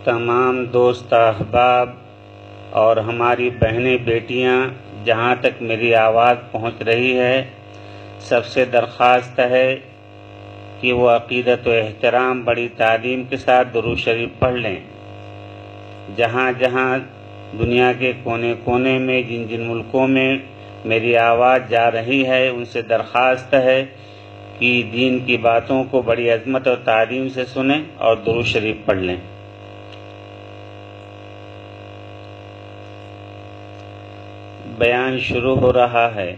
تمام دوست احباب اور ہماری بہنیں بیٹیاں جہاں تک میری آواز پہنچ رہی ہے، سب سے درخواست ہے کہ وہ عقیدت و احترام بڑی تعلیم کے ساتھ درود شریف پڑھ لیں۔ جہاں جہاں دنیا کے کونے کونے میں جن جن ملکوں میں میری آواز جا رہی ہے، ان سے درخواست ہے کہ دین کی باتوں کو بڑی عظمت اور تعلیم سے سنیں اور درود شریف پڑھ لیں۔ بیان شروع ہو رہا ہے۔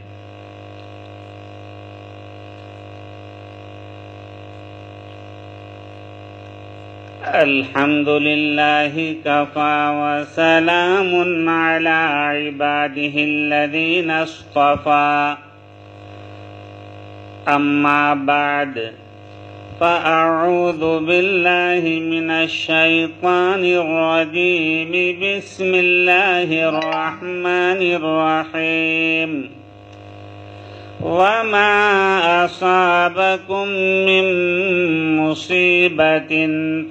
الحمد للہ کفا وسلام علی عبادہ الذین اصطفى، اما بعد فاعوذ باللہ من الشیطان الرجیم، بسم اللہ الرحمن الرحیم۔ وما أصابكم من مصيبة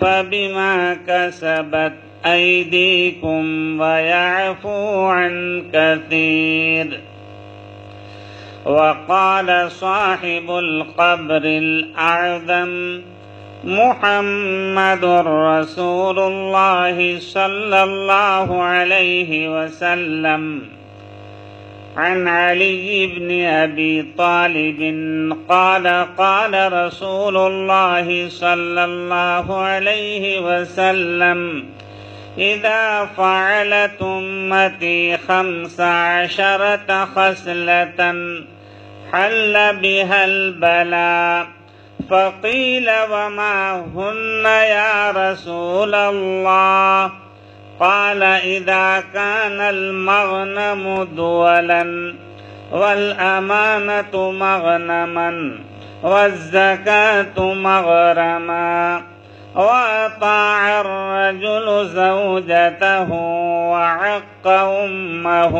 فبما كسبت أيديكم ويعفو عن كثير۔ وقال صاحب القبر الأعظم محمد رسول الله صلى الله عليه وسلم عن علي بن أبي طالب قال قال رسول الله صلى الله عليه وسلم إذا فعلت أمتي 15 خصلة حل بها البلاء، فقيل وما هن يا رسول الله؟ قال إذا كان المغنم دولا، والأمانة مغنما، والزكاة مغرما، وأطاع الرجل زوجته وعق أمه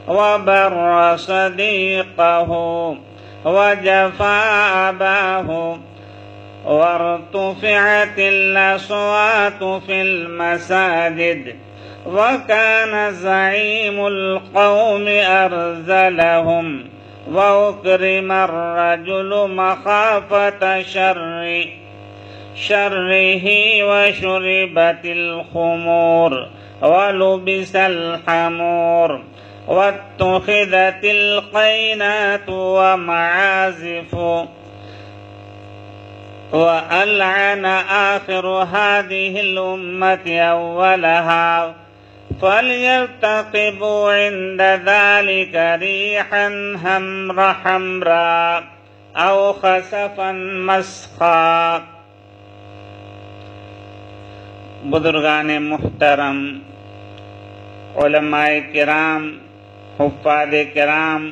وبر صديقه وجفا أباه، وارتفعت الأصوات في المساجد، وكان زعيم القوم أرذلهم، وأكرم الرجل مخافة شره، وشربت الخمور، ولبس الحمور، واتخذت القينات ومعازف، وألعن آخر هذه الأمة أولها، فليرتقبوا عند ذلك ريحا حمراء أو خسفا مسخا۔ بزرگان محترم، علماء کرام، حفاظ کرام،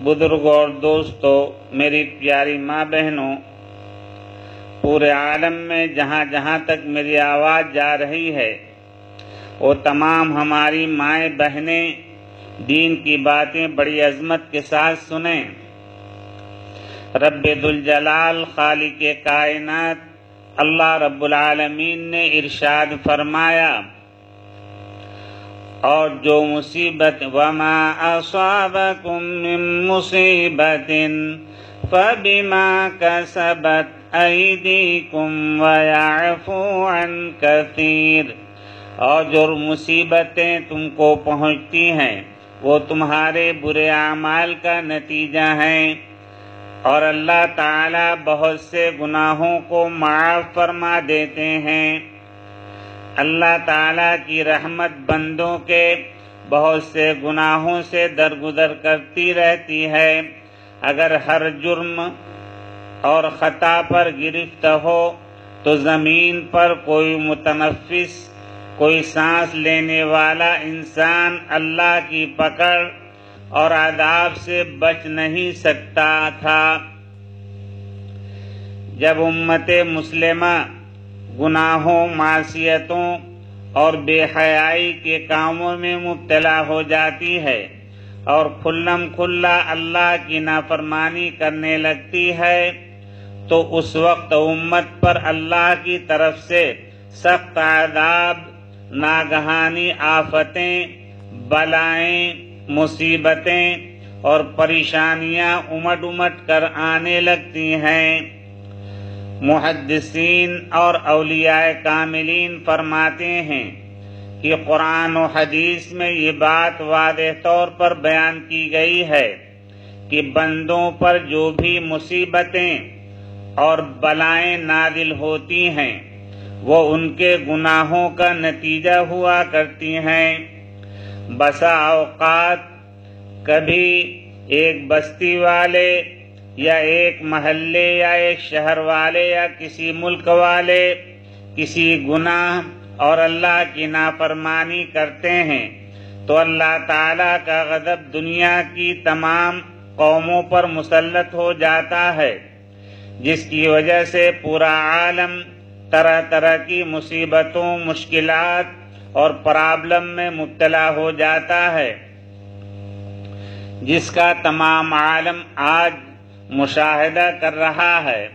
بزرگوں اور دوستوں، میری پیاری ماں بہنوں، پورے عالم میں جہاں جہاں تک میری آواز جا رہی ہے، وہ تمام ہماری مائیں بہنیں دین کی باتیں بڑی عظمت کے ساتھ سنیں۔ رب ذوالجلال خالق کائنات اللہ رب العالمین نے ارشاد فرمایا، اور جو مصیبت وما اصابکم من مصیبت فبما کسبت ایدیکم ویعفو عن کثیر، اور جو مصیبتیں تم کو پہنچتی ہیں وہ تمہارے برے اعمال کا نتیجہ ہیں، اور اللہ تعالی بہت سے گناہوں کو معاف فرما دیتے ہیں۔ اللہ تعالیٰ کی رحمت بندوں کے بہت سے گناہوں سے درگزر کرتی رہتی ہے۔ اگر ہر جرم اور خطا پر گرفت ہو تو زمین پر کوئی متنفس، کوئی سانس لینے والا انسان اللہ کی پکڑ اور عذاب سے بچ نہیں سکتا تھا۔ جب امت مسلمہ گناہوں، معصیتوں اور بے حیائی کے کاموں میں مبتلا ہو جاتی ہے اور کھلم کھلا اللہ کی نافرمانی کرنے لگتی ہے، تو اس وقت امت پر اللہ کی طرف سے سخت عذاب، ناگہانی آفتیں، بلائیں، مصیبتیں اور پریشانیاں امٹ امٹ کر آنے لگتی ہیں۔ محدثین اور اولیاء کاملین فرماتے ہیں کہ قرآن و حدیث میں یہ بات واضح طور پر بیان کی گئی ہے کہ بندوں پر جو بھی مصیبتیں اور بلائیں نازل ہوتی ہیں وہ ان کے گناہوں کا نتیجہ ہوا کرتی ہیں۔ بسا اوقات کبھی ایک بستی والے یا ایک محلے یا ایک شہر والے یا کسی ملک والے کسی گناہ اور اللہ کی نافرمانی کرتے ہیں تو اللہ تعالیٰ کا غضب دنیا کی تمام قوموں پر مسلط ہو جاتا ہے، جس کی وجہ سے پورا عالم طرح طرح کی مصیبتوں، مشکلات اور پرابلم میں مبتلا ہو جاتا ہے، جس کا تمام عالم آج مشاہدہ کر رہا ہے۔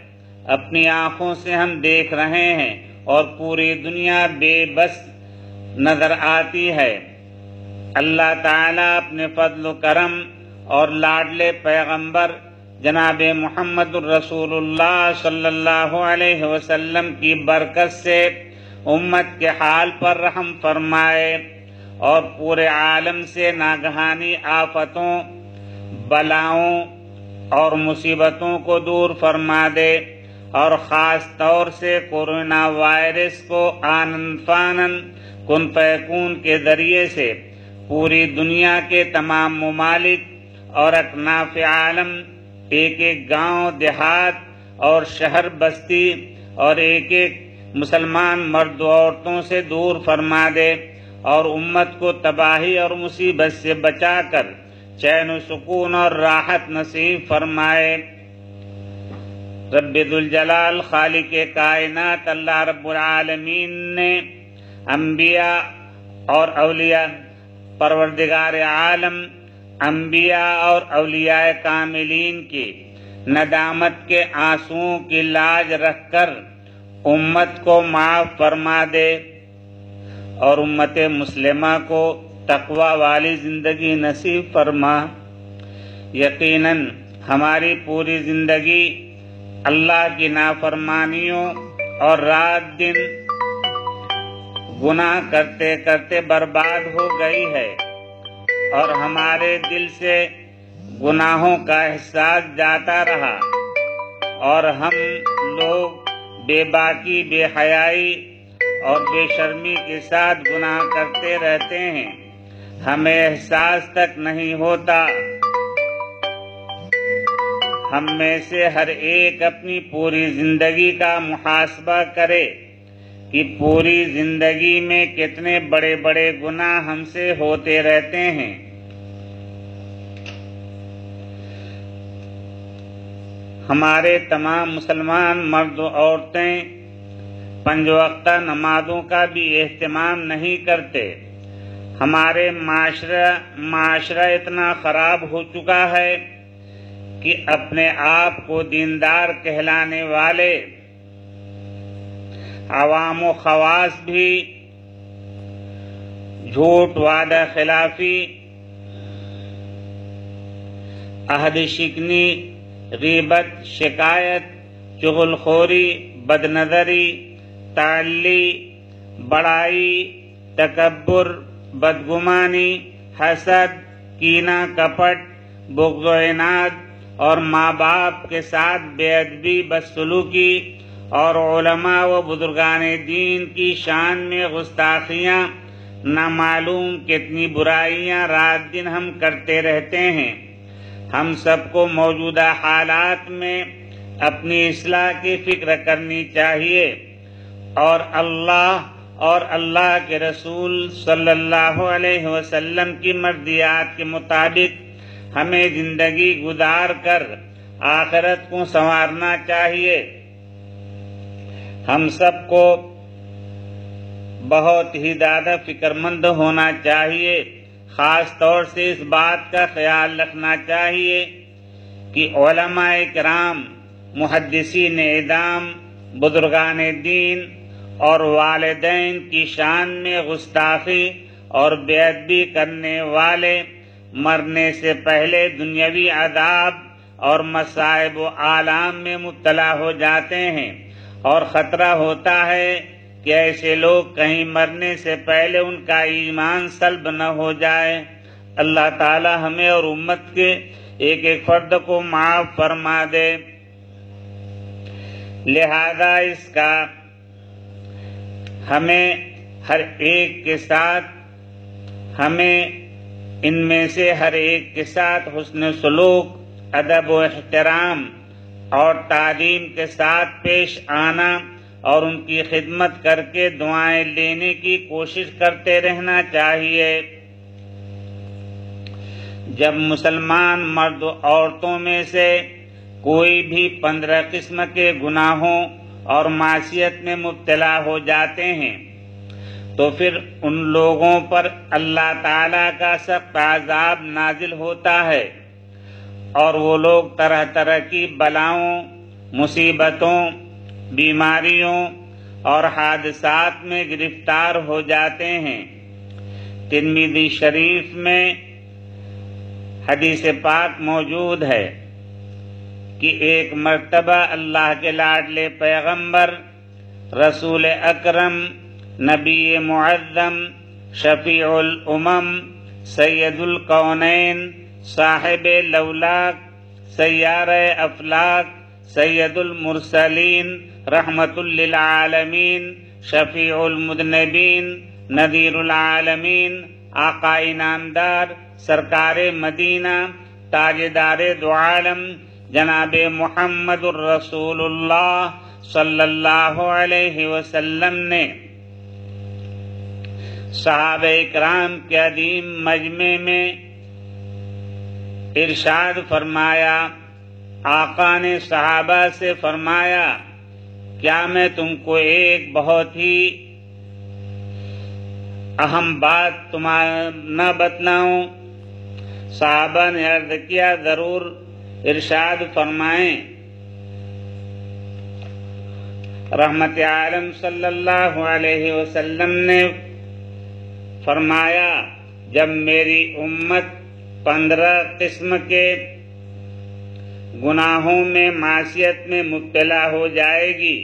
اپنی آنکھوں سے ہم دیکھ رہے ہیں اور پوری دنیا بے بس نظر آتی ہے۔ اللہ تعالیٰ اپنے فضل و کرم اور لاڈلے پیغمبر جناب محمد الرسول اللہ صلی اللہ علیہ وسلم کی برکت سے امت کے حال پر رحم فرمائے اور پورے عالم سے ناگہانی آفتوں، بلاؤں اور مصیبتوں کو دور فرما دے، اور خاص طور سے کورونا وائرس کو آنن فانن کن فیکون کے ذریعے سے پوری دنیا کے تمام ممالک اور اکناف عالم، ایک ایک گاؤں، دیہات اور شہر بستی اور ایک ایک مسلمان مرد و عورتوں سے دور فرما دے اور امت کو تباہی اور مصیبت سے بچا کر چین و سکون اور راحت نصیب فرمائے۔ رب ذوالجلال خالق کائنات اللہ رب العالمین نے انبیاء اور اولیاء، پروردگار عالم انبیاء اور اولیاء کاملین کی ندامت کے آنسوؤں کی لاج رکھ کر امت کو معاف فرما دے اور امت مسلمہ کو تقوی والی زندگی نصیب فرما۔ یقیناً ہماری پوری زندگی اللہ کی نافرمانیوں اور رات دن گناہ کرتے کرتے برباد ہو گئی ہے، اور ہمارے دل سے گناہوں کا احساس جاتا رہا، اور ہم لوگ بے باکی، بے حیائی اور بے شرمی کے ساتھ گناہ کرتے رہتے ہیں، ہمیں احساس تک نہیں ہوتا۔ ہم میں سے ہر ایک اپنی پوری زندگی کا محاسبہ کرے کہ پوری زندگی میں کتنے بڑے بڑے گناہ ہم سے ہوتے رہتے ہیں۔ ہمارے تمام مسلمان مرد و عورتیں 5 وقتہ نمازوں کا بھی اہتمام نہیں کرتے۔ ہمارے معاشرہ اتنا خراب ہو چکا ہے کہ اپنے آپ کو دیندار کہلانے والے عوام و خواص بھی جھوٹ، وعدہ خلافی، عہد شکنی، غیبت، شکایت، چغل خوری، بد نظری، تعلی، بڑائی، تکبر، بدگمانی، حسد، کینہ، کپٹ، بغض و عناد اور ماں باپ کے ساتھ بے ادبی، بدسلوکی اور علماء و بزرگان دین کی شان میں گستاخیاں، نہ معلوم کتنی برائیاں رات دن ہم کرتے رہتے ہیں۔ ہم سب کو موجودہ حالات میں اپنی اصلاح کی فکر کرنی چاہیے اور اللہ کے رسول صلی اللہ علیہ وسلم کی مرضیات کے مطابق ہمیں زندگی گزار کر آخرت کو سنوارنا چاہیے۔ ہم سب کو بہت ہی زیادہ فکر مند ہونا چاہیے، خاص طور سے اس بات کا خیال رکھنا چاہیے کہ علماء کرام، محدثین اعظام، بزرگان دین اور والدین کی شان میں گستاخی اور بے ادبی کرنے والے مرنے سے پہلے دنیاوی عذاب اور مصائب و آلام میں مبتلا ہو جاتے ہیں، اور خطرہ ہوتا ہے کہ ایسے لوگ کہیں مرنے سے پہلے ان کا ایمان سلب نہ ہو جائے۔ اللہ تعالی ہمیں اور امت کے ایک ایک فرد کو معاف فرما دے۔ لہذا اس کا ہمیں ہر ایک کے ساتھ ان میں سے ہر ایک کے ساتھ حسن سلوک، ادب و احترام اور تعلیم کے ساتھ پیش آنا اور ان کی خدمت کر کے دعائیں لینے کی کوشش کرتے رہنا چاہیے۔ جب مسلمان مرد و عورتوں میں سے کوئی بھی 15 قسم کے گناہوں اور معصیت میں مبتلا ہو جاتے ہیں تو پھر ان لوگوں پر اللہ تعالیٰ کا سخت عذاب نازل ہوتا ہے، اور وہ لوگ طرح طرح کی بلاؤں، مصیبتوں، بیماریوں اور حادثات میں گرفتار ہو جاتے ہیں۔ ترمذی شریف میں حدیث پاک موجود ہے کہ ایک مرتبہ اللہ کے لاڈلے پیغمبر رسول اکرم، نبی معظم، شفیع الامم، سید الکونین، صاحب لولاک، سیارہ افلاک، سید المرسلین، رحمت للعالمین، شفیع المذنبین، نذیر العالمین، آقا انعامدار، سرکار مدینہ، تاجدار دو عالم، جناب محمد الرسول اللہ صلی اللہ علیہ وسلم نے صحابہ اکرام کے عظیم مجمع میں ارشاد فرمایا۔ آقا نے صحابہ سے فرمایا، کیا میں تم کو ایک بہت ہی اہم بات نہ بتلاؤں؟ صحابہ نے عرض کیا، ضرور ارشاد فرمائیں۔ رحمت عالم صلی اللہ علیہ وسلم نے فرمایا، جب میری امت 15 قسم کے گناہوں میں، معصیت میں مبتلا ہو جائے گی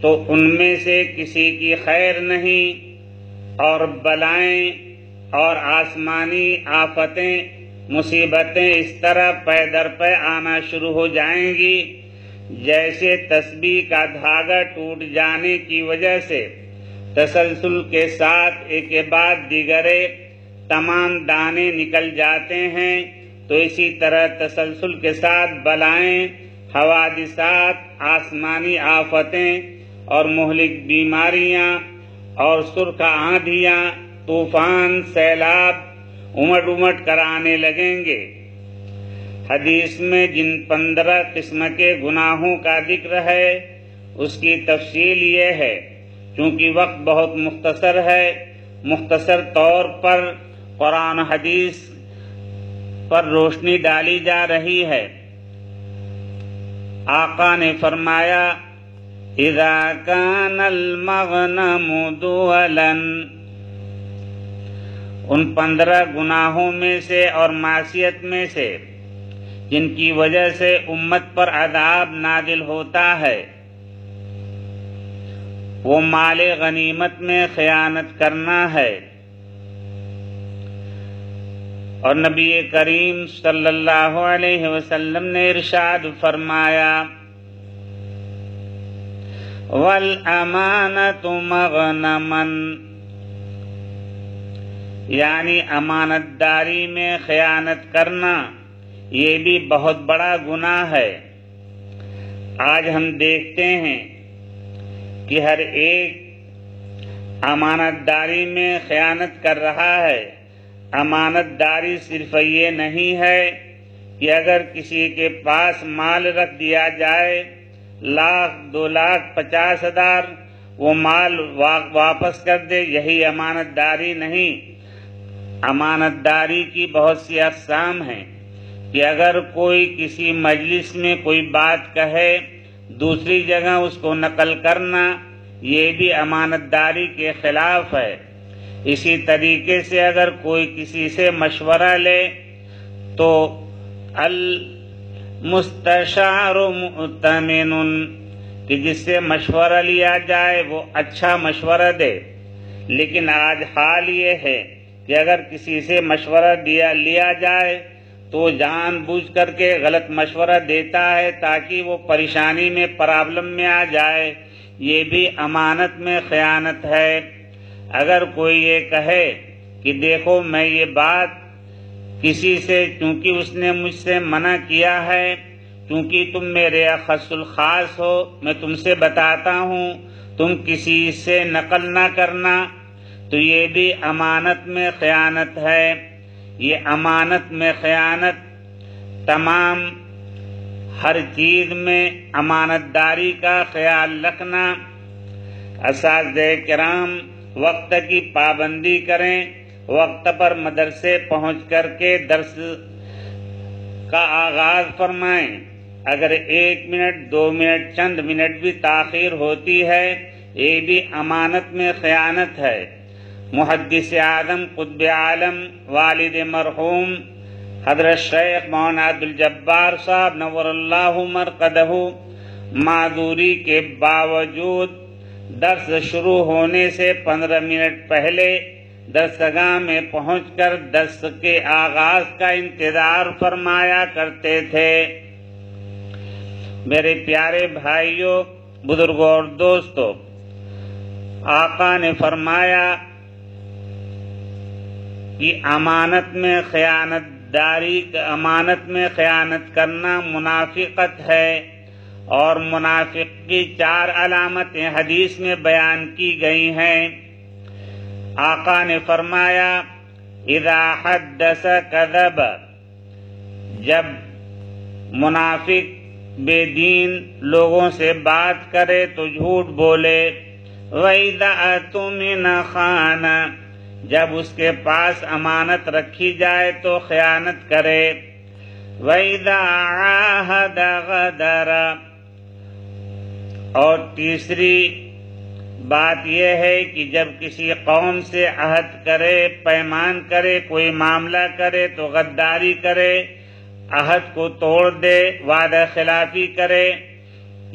تو ان میں سے کسی کی خیر نہیں، اور بلائیں اور آسمانی آفتیں، مصیبتیں اس طرح پے در پے آنا شروع ہو جائیں گی جیسے تسبیح کا دھاگا ٹوٹ جانے کی وجہ سے تسلسل کے ساتھ ایک کے بعد دیگر تمام دانے نکل جاتے ہیں، تو اسی طرح تسلسل کے ساتھ بلائیں، حوادثات، آسمانی آفتیں اور مہلک بیماریاں اور سرخ آندھیاں، طوفان، سیلاب امٹ امٹ کر آنے لگیں گے۔ حدیث میں جن 15 قسم کے گناہوں کا ذکر ہے اس کی تفصیل یہ ہے، چونکہ وقت بہت مختصر ہے، مختصر طور پر قرآن حدیث پر روشنی ڈالی جا رہی ہے۔ آقا نے فرمایا، اذا کان المغنم دولا، ان 15 گناہوں میں سے اور معصیت میں سے جن کی وجہ سے امت پر عذاب نازل ہوتا ہے، وہ مال غنیمت میں خیانت کرنا ہے۔ اور نبی کریم صلی اللہ علیہ وسلم نے ارشاد فرمایا، وَالْأَمَانَةُ مَغْنَمًا، یعنی امانت داری میں خیانت کرنا یہ بھی بہت بڑا گناہ ہے۔ آج ہم دیکھتے ہیں کہ ہر ایک امانت داری میں خیانت کر رہا ہے۔ امانت داری صرف یہ نہیں ہے کہ اگر کسی کے پاس مال رکھ دیا جائے، 1,00,000 2,50,000 وہ مال واپس کر دے، یہی امانت داری نہیں۔ امانت داری کی بہت سی اقسام ہیں کہ اگر کوئی کسی مجلس میں کوئی بات کہے، دوسری جگہ اس کو نقل کرنا یہ بھی امانت داری کے خلاف ہے۔ اسی طریقے سے اگر کوئی کسی سے مشورہ لے تو المستشار مؤتمن، کہ جس سے مشورہ لیا جائے وہ اچھا مشورہ دے۔ لیکن آج حال یہ ہے کہ اگر کسی سے مشورہ لیا جائے تو جان بوجھ کر کے غلط مشورہ دیتا ہے تاکہ وہ پریشانی میں پرابلم میں آ جائے، یہ بھی امانت میں خیانت ہے۔ اگر کوئی یہ کہے کہ دیکھو میں یہ بات کسی سے، چونکہ اس نے مجھ سے منع کیا ہے، چونکہ تم میرے اخص الخاص ہو، میں تم سے بتاتا ہوں، تم کسی سے نقل نہ کرنا، تو یہ بھی امانت میں خیانت ہے۔ یہ امانت میں خیانت تمام ہر چیز میں امانت داری کا خیال رکھنا۔ اساتذہ کرام وقت کی پابندی کریں، وقت پر مدرسے پہنچ کر کے درس کا آغاز فرمائیں۔ اگر 1 منٹ 2 منٹ چند منٹ بھی تاخیر ہوتی ہے یہ بھی امانت میں خیانت ہے۔ محدث اعظم قطب عالم والد مرحوم حضرت شیخ مولانا عبدالجبار صاحب نور اللہ مرقدہ معذوری کے باوجود درس شروع ہونے سے 15 منٹ پہلے درسگاہ میں پہنچ کر درس کے آغاز کا انتظار فرمایا کرتے تھے۔ میرے پیارے بھائیوں، بزرگوں اور دوستوں، آقا نے فرمایا کہ امانت میں خیانت کرنا منافقت ہے، اور منافق کی 4 علامتیں حدیث میں بیان کی گئی ہیں۔ آقا نے فرمایا اذا حدث کذب، جب منافق بے دین لوگوں سے بات کرے تو جھوٹ بولے، وَإِذَا اؤْتُمِنَ خَانَ، جب اس کے پاس امانت رکھی جائے تو خیانت کرے، وَإِذَا عَاهَدَ غَدَرَ، اور تیسری بات یہ ہے کہ جب کسی قوم سے عہد کرے، پیمان کرے، کوئی معاملہ کرے تو غداری کرے، عہد کو توڑ دے، وعدہ خلافی کرے،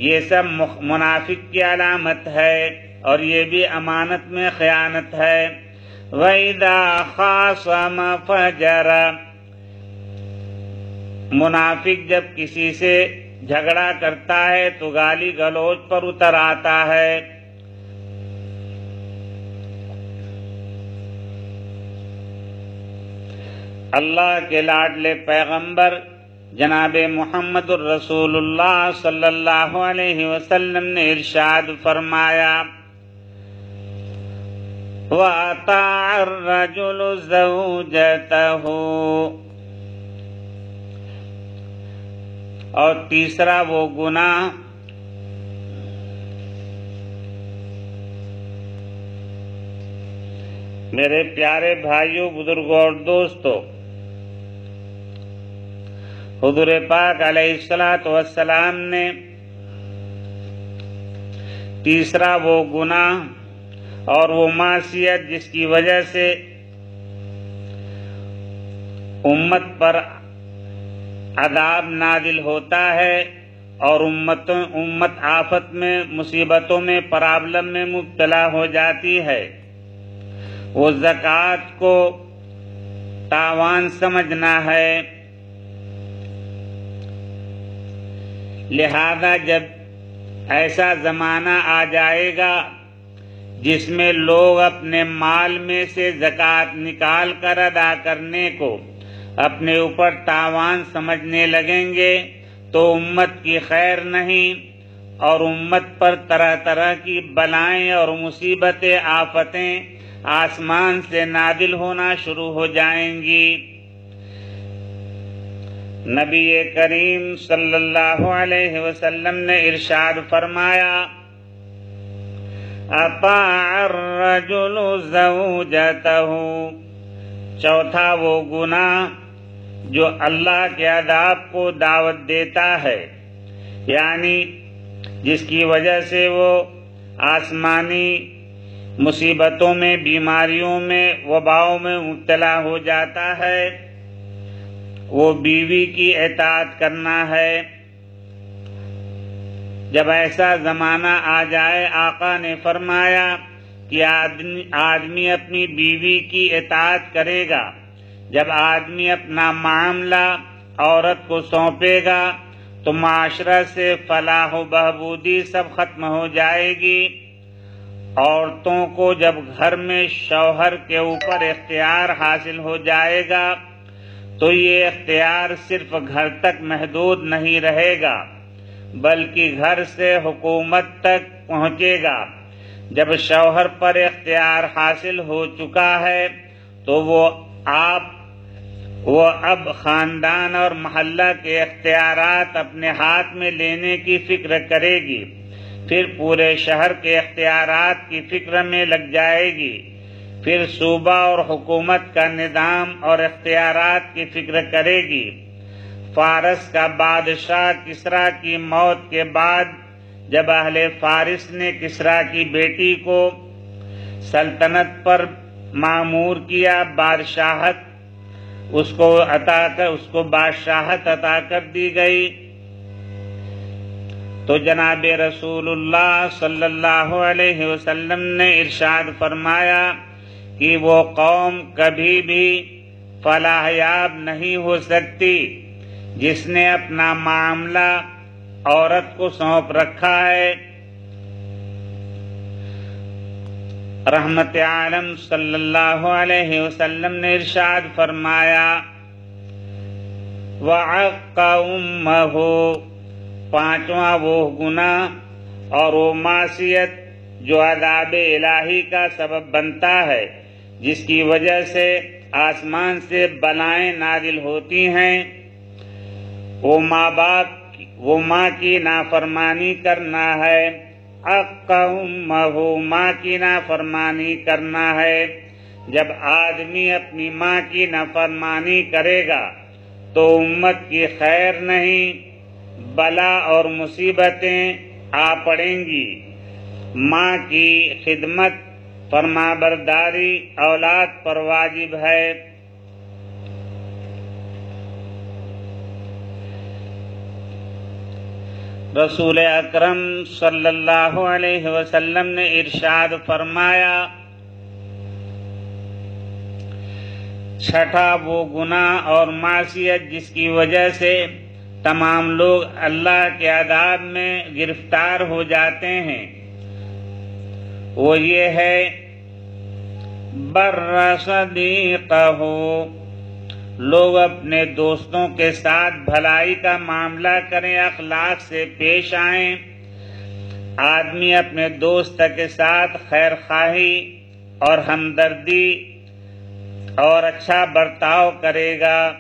یہ سب منافق کی علامت ہے اور یہ بھی امانت میں خیانت ہے۔ وَإِذَا خَاصَمَ فَجَرَ، منافق جب کسی سے جھگڑا کرتا ہے تو گالی گلوچ پر اتر آتا ہے۔ اللہ کے لاڈلے پیغمبر جناب محمد الرسول اللہ صلی اللہ علیہ وسلم نے ارشاد فرمایا وَأَطَاعَ الرَّجُلُ زَوْجَتَهُ، اور تیسرا وہ گناہ میرے پیارے بھائیوں، بزرگوں اور دوستوں، حضور پاک علیہ السلام نے تیسرا وہ گناہ اور وہ معصیت جس کی وجہ سے امت پر عذاب نازل ہوتا ہے اور امت آفت میں، مصیبتوں میں، پرابلم میں مبتلا ہو جاتی ہے، وہ زکوٰۃ کو تاوان سمجھنا ہے۔ لہذا جب ایسا زمانہ آ جائے گا جس میں لوگ اپنے مال میں سے زکوٰۃ نکال کر ادا کرنے کو اپنے اوپر تاوان سمجھنے لگیں گے تو امت کی خیر نہیں، اور امت پر طرح طرح کی بلائیں اور مصیبتیں، آفتیں آسمان سے نازل ہونا شروع ہو جائیں گی۔ نبی کریم صلی اللہ علیہ وسلم نے ارشاد فرمایا اطاع الرجل زوجته، چوتھا وہ گناہ جو اللہ کے عذاب کو دعوت دیتا ہے، یعنی جس کی وجہ سے وہ آسمانی مصیبتوں میں، بیماریوں میں، وباؤں میں مبتلا ہو جاتا ہے، وہ بیوی کی اطاعت کرنا ہے۔ جب ایسا زمانہ آ جائے، آقا نے فرمایا کہ آدمی اپنی بیوی کی اطاعت کرے گا۔ جب آدمی اپنا معاملہ عورت کو سونپے گا تو معاشرہ سے فلاح و بہبودی سب ختم ہو جائے گی۔ عورتوں کو جب گھر میں شوہر کے اوپر اختیار حاصل ہو جائے گا تو یہ اختیار صرف گھر تک محدود نہیں رہے گا بلکہ گھر سے حکومت تک پہنچے گا۔ جب شوہر پر اختیار حاصل ہو چکا ہے تو وہ اب خاندان اور محلہ کے اختیارات اپنے ہاتھ میں لینے کی فکر کرے گی، پھر پورے شہر کے اختیارات کی فکر میں لگ جائے گی، پھر صوبہ اور حکومت کا نظام اور اختیارات کی فکر کرے گی۔ فارس کا بادشاہ کسریٰ کی موت کے بعد جب اہل فارس نے کسریٰ کی بیٹی کو سلطنت پر مامور کیا، بادشاہت اس کو بادشاہت عطا کر دی گئی، تو جناب رسول اللہ صلی اللہ علیہ وسلم نے ارشاد فرمایا کہ وہ قوم کبھی بھی فلاح یاب نہیں ہو سکتی جس نے اپنا معاملہ عورت کو سونپ رکھا ہے۔ رحمت عالم صلی اللہ علیہ وسلم نے ارشاد فرمایا وَعَقَّ أُمَّهُ، پانچواں وہ گناہ اور وہ معصیت جو عذاب الہی کا سبب بنتا ہے، جس کی وجہ سے آسمان سے بلائیں نازل ہوتی ہیں، وہ ماں کی نافرمانی کرنا ہے۔ حق امہ، ماں کی نافرمانی کرنا ہے۔ جب آدمی اپنی ماں کی نافرمانی کرے گا تو امت کی خیر نہیں، بلا اور مصیبتیں آ پڑیں گی۔ ماں کی خدمت، فرمانبرداری اولاد پر واجب ہے۔ رسول اکرم صلی اللہ علیہ وسلم نے ارشاد فرمایا چھٹا وہ گناہ اور معصیت جس کی وجہ سے تمام لوگ اللہ کے عذاب میں گرفتار ہو جاتے ہیں، وہ یہ ہے بر صدیقہ، لوگ اپنے دوستوں کے ساتھ بھلائی کا معاملہ کریں، اخلاق سے پیش آئیں۔ آدمی اپنے دوست کے ساتھ خیر خواہی اور ہمدردی اور اچھا برتاؤ کرے گا۔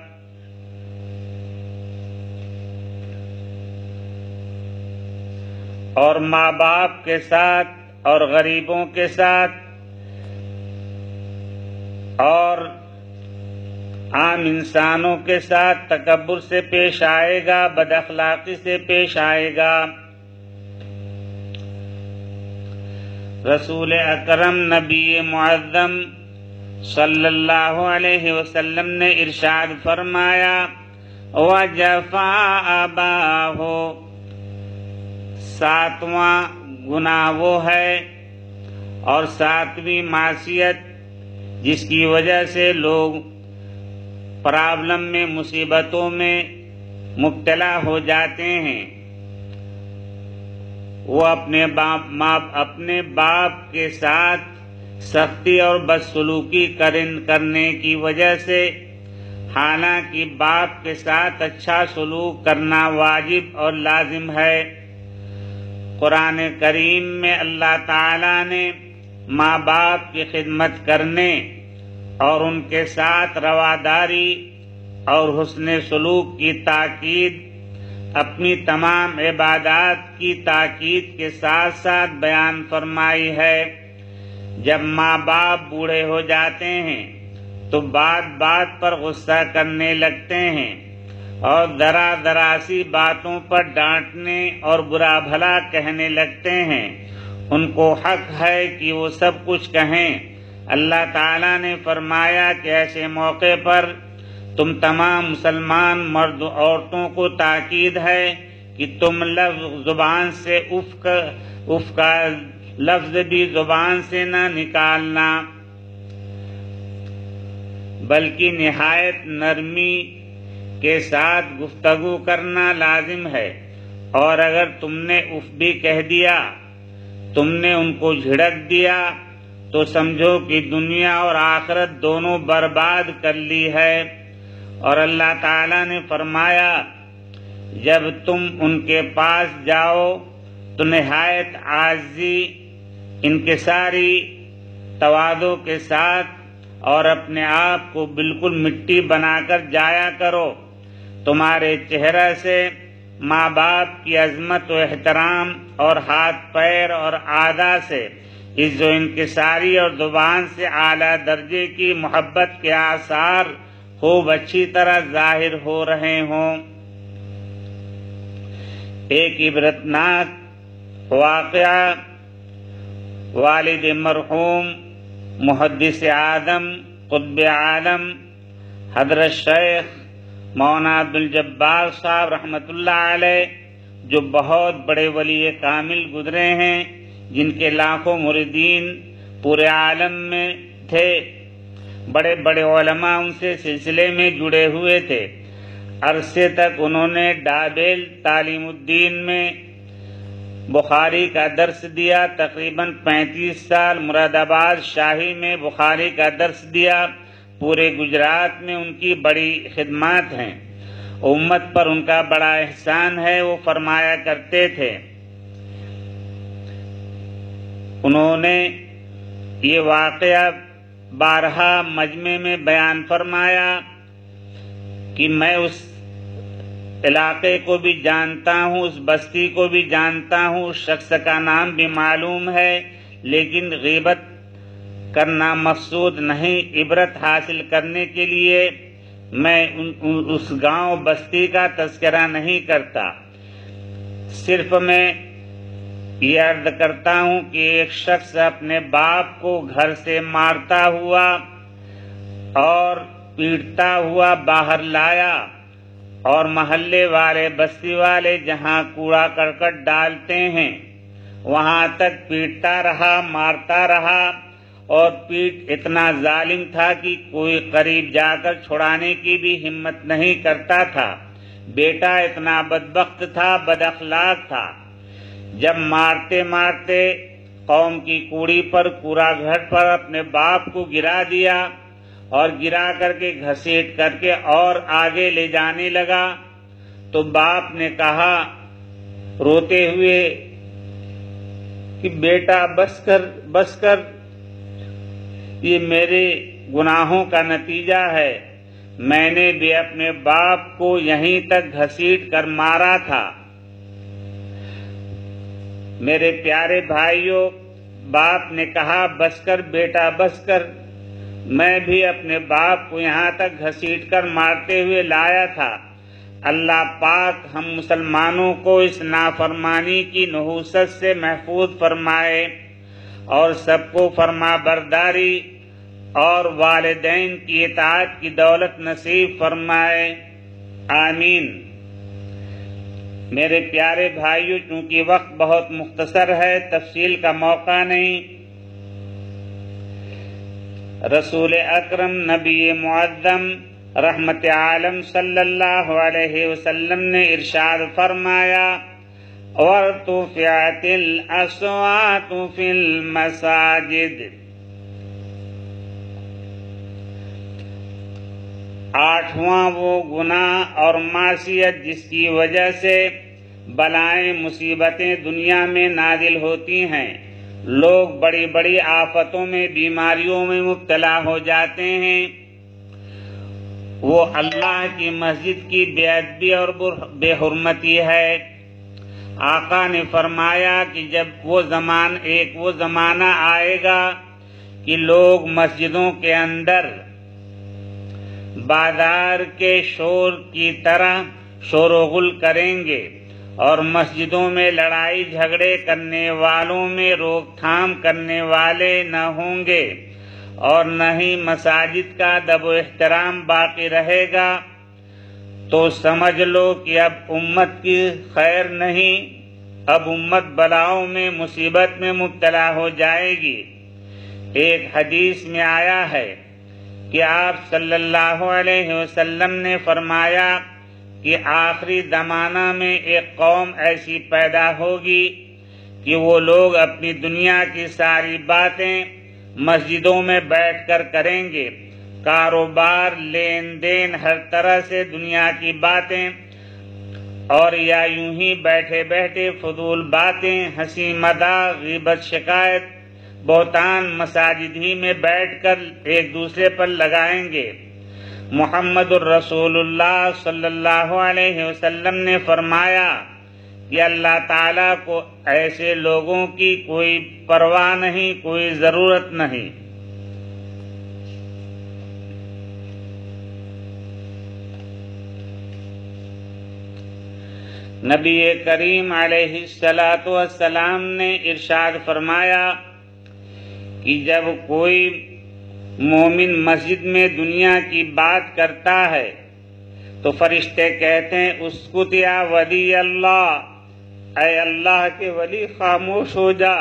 اور ماں باپ کے ساتھ اور غریبوں کے ساتھ اور عام انسانوں کے ساتھ تکبر سے پیش آئے گا، بد اخلاقی سے پیش آئے گا۔ رسول اکرم نبی معظم صلی اللہ علیہ وسلم نے ارشاد فرمایا وَجَفَا أَبَاهُ، ساتواں گناہ وہ ہے اور ساتویں معصیت جس کی وجہ سے لوگ پرابلم میں، مصیبتوں میں مبتلا ہو جاتے ہیں، وہ اپنے باپ کے ساتھ سختی اور بدسلوکی کرنے کی وجہ سے، حالانکہ باپ کے ساتھ اچھا سلوک کرنا واجب اور لازم ہے۔ قرآن کریم میں اللہ تعالیٰ نے ماں باپ کی خدمت کرنے اور ان کے ساتھ رواداری اور حسن سلوک کی تاکید اپنی تمام عبادات کی تاکید کے ساتھ ساتھ بیان فرمائی ہے۔ جب ماں باپ بوڑھے ہو جاتے ہیں تو بات پر غصہ کرنے لگتے ہیں اور ذرا سی باتوں پر ڈانٹنے اور برا بھلا کہنے لگتے ہیں، ان کو حق ہے کہ وہ سب کچھ کہیں۔ اللہ تعالیٰ نے فرمایا کہ ایسے موقع پر تم تمام مسلمان مرد و عورتوں کو تاکید ہے کہ تم زبان سے اف کا لفظ بھی زبان سے نہ نکالنا، بلکہ نہایت نرمی کے ساتھ گفتگو کرنا لازم ہے، اور اگر تم نے اف بھی کہہ دیا، تم نے ان کو جھڑک دیا، تو سمجھو کہ دنیا اور آخرت دونوں برباد کر لی ہے۔ اور اللہ تعالیٰ نے فرمایا جب تم ان کے پاس جاؤ تو نہایت عاجزی، انکساری، تواضع کے ساتھ اور اپنے آپ کو بالکل مٹی بنا کر جایا کرو۔ تمہارے چہرہ سے ماں باپ کی عظمت و احترام اور ہاتھ پیر اور اعضاء سے عز و انکساری اور زبان سے اعلیٰ درجے کی محبت کے آثار خوب اچھی طرح ظاہر ہو رہے ہوں۔ ایک عبرتناک واقعہ والد مرحوم محدث اعظم قطب عالم حضرت شیخ مولانا عبدالجبار صاحب رحمۃ اللہ علیہ، جو بہت بڑے ولی کامل گزرے ہیں، جن کے لاکھوں مریدین پورے عالم میں تھے، بڑے بڑے علماء ان سے سلسلے میں جڑے ہوئے تھے۔ عرصے تک انہوں نے ڈابیل تعلیم الدین میں بخاری کا درس دیا، تقریباً 35 سال مراد آباد شاہی میں بخاری کا درس دیا۔ پورے گجرات میں ان کی بڑی خدمات ہیں، امت پر ان کا بڑا احسان ہے۔ وہ فرمایا کرتے تھے، انہوں نے یہ واقعہ بارہا مجمع میں بیان فرمایا کہ میں اس علاقے کو بھی جانتا ہوں، اس بستی کو بھی جانتا ہوں، اس شخص کا نام بھی معلوم ہے، لیکن غیبت کرنا مقصود نہیں، عبرت حاصل کرنے کے لیے میں اس گاؤں بستی کا تذکرہ نہیں کرتا، صرف میں یہ عرض کرتا ہوں کہ ایک شخص اپنے باپ کو گھر سے مارتا ہوا اور پیٹتا ہوا باہر لایا، اور محلے والے بستی والے جہاں کوڑا کرکٹ ڈالتے ہیں وہاں تک پیٹتا رہا، مارتا رہا، اور پیٹ اتنا ظالم تھا کہ کوئی قریب جا کر چھڑانے کی بھی ہمت نہیں کرتا تھا۔ بیٹا اتنا بدبخت تھا، بد اخلاق تھا، جب مارتے مارتے قوم کی کوڑی پر، کوڑا گھٹ پر اپنے باپ کو گرا دیا، اور گرا کر کے گھسیٹ کر کے اور آگے لے جانے لگا، تو باپ نے کہا روتے ہوئے کہ بیٹا بس کر بس کر، یہ میرے گناہوں کا نتیجہ ہے، میں نے بھی اپنے باپ کو یہیں تک گھسیٹ کر مارا تھا۔ میرے پیارے بھائیوں، باپ نے کہا بس کر بیٹا بس کر، میں بھی اپنے باپ کو یہاں تک گھسیٹ کر مارتے ہوئے لایا تھا۔ اللہ پاک ہم مسلمانوں کو اس نافرمانی کی نحوست سے محفوظ فرمائے، اور سب کو فرما برداری اور والدین کی اطاعت کی دولت نصیب فرمائے، آمین۔ میرے پیارے بھائیوں، چونکہ وقت بہت مختصر ہے، تفصیل کا موقع نہیں، رسول اکرم نبی معظم رحمت عالم صلی اللہ علیہ وسلم نے ارشاد فرمایا، وَارْتُفِعَتِ الْأَصْوَاتُ فِي الْمَسَاجِدِ۔ 8واں وہ گناہ اور معصیت جس کی وجہ سے بلائیں مصیبتیں دنیا میں نازل ہوتی ہیں، لوگ بڑی بڑی آفتوں میں، بیماریوں میں مبتلا ہو جاتے ہیں، وہ اللہ کی مسجد کی بے ادبی اور بے حرمتی ہے۔ آقا نے فرمایا کہ جب وہ زمانہ آئے گا کہ لوگ مسجدوں کے اندر بازار کے شور کی طرح شور و غل کریں گے، اور مسجدوں میں لڑائی جھگڑے کرنے والوں میں روک تھام کرنے والے نہ ہوں گے اور نہ ہی مساجد کا ادب و احترام باقی رہے گا، تو سمجھ لو کہ اب امت کی خیر نہیں، اب امت بلاؤں میں مصیبت میں مبتلا ہو جائے گی۔ ایک حدیث میں آیا ہے کہ آپ صلی اللہ علیہ وسلم نے فرمایا کہ آخری زمانہ میں ایک قوم ایسی پیدا ہوگی کہ وہ لوگ اپنی دنیا کی ساری باتیں مسجدوں میں بیٹھ کر کریں گے، کاروبار، لین دین، ہر طرح سے دنیا کی باتیں، اور یا یوں ہی بیٹھے بیٹھے فضول باتیں، ہنسی مذاق، غیبت، شکایت، بہتان مساجد ہی میں بیٹھ کر ایک دوسرے پر لگائیں گے۔ محمد الرسول اللہ صلی اللہ علیہ وسلم نے فرمایا کہ اللہ تعالیٰ کو ایسے لوگوں کی کوئی پرواہ نہیں، کوئی ضرورت نہیں۔ نبی کریم علیہ السلام نے ارشاد فرمایا کہ جب کوئی مومن مسجد میں دنیا کی بات کرتا ہے تو فرشتے کہتے ہیں اسکت یا ولی اللہ، اے اللہ کے ولی خاموش ہو جا۔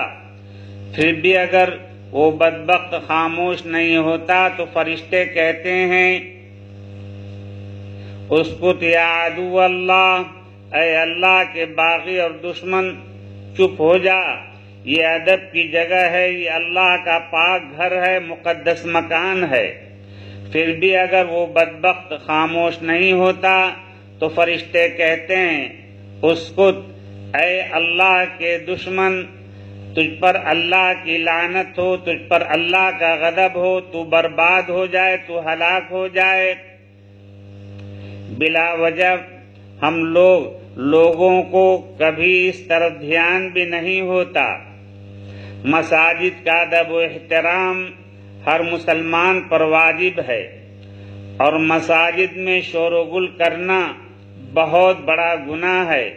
پھر بھی اگر وہ بدبخت خاموش نہیں ہوتا تو فرشتے کہتے ہیں اسکت یا عدو اللہ، اے اللہ کے باغی اور دشمن چپ ہو جا۔ یہ ادب کی جگہ ہے، یہ اللہ کا پاک گھر ہے، مقدس مکان ہے۔ پھر بھی اگر وہ بدبخت خاموش نہیں ہوتا تو فرشتے کہتے ہیں اسکت، اے اللہ کے دشمن، تجھ پر اللہ کی لعنت ہو، تجھ پر اللہ کا غضب ہو، تو برباد ہو جائے، تو ہلاک ہو جائے۔ بلا وجہ ہم لوگوں کو کبھی اس طرف دھیان بھی نہیں ہوتا۔ مساجد کا ادب و احترام ہر مسلمان پر واجب ہے، اور مساجد میں شور و گل کرنا بہت بڑا گناہ ہے۔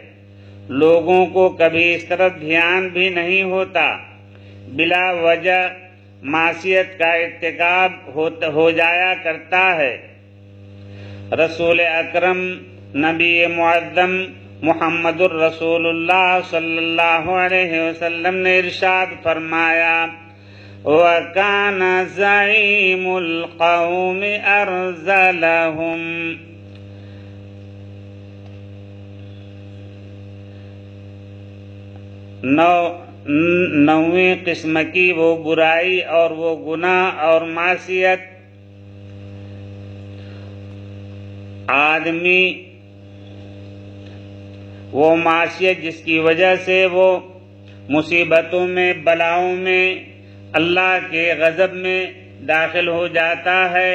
لوگوں کو کبھی اس طرف دھیان بھی نہیں ہوتا، بلا وجہ معصیت کا ارتکاب ہو جایا کرتا ہے۔ رسول اکرم نبی معظم محمد الرسول اللہ صلی اللہ علیہ وسلم نے ارشاد فرمایا وَكَانَ زَعِيمُ الْقَوْمِ أَرْذَلَهُمْ، نویں قسم کی وہ برائی اور وہ گناہ اور معصیت آدمی، وہ معصیت جس کی وجہ سے وہ مصیبتوں میں، بلاؤں میں، اللہ کے غضب میں داخل ہو جاتا ہے۔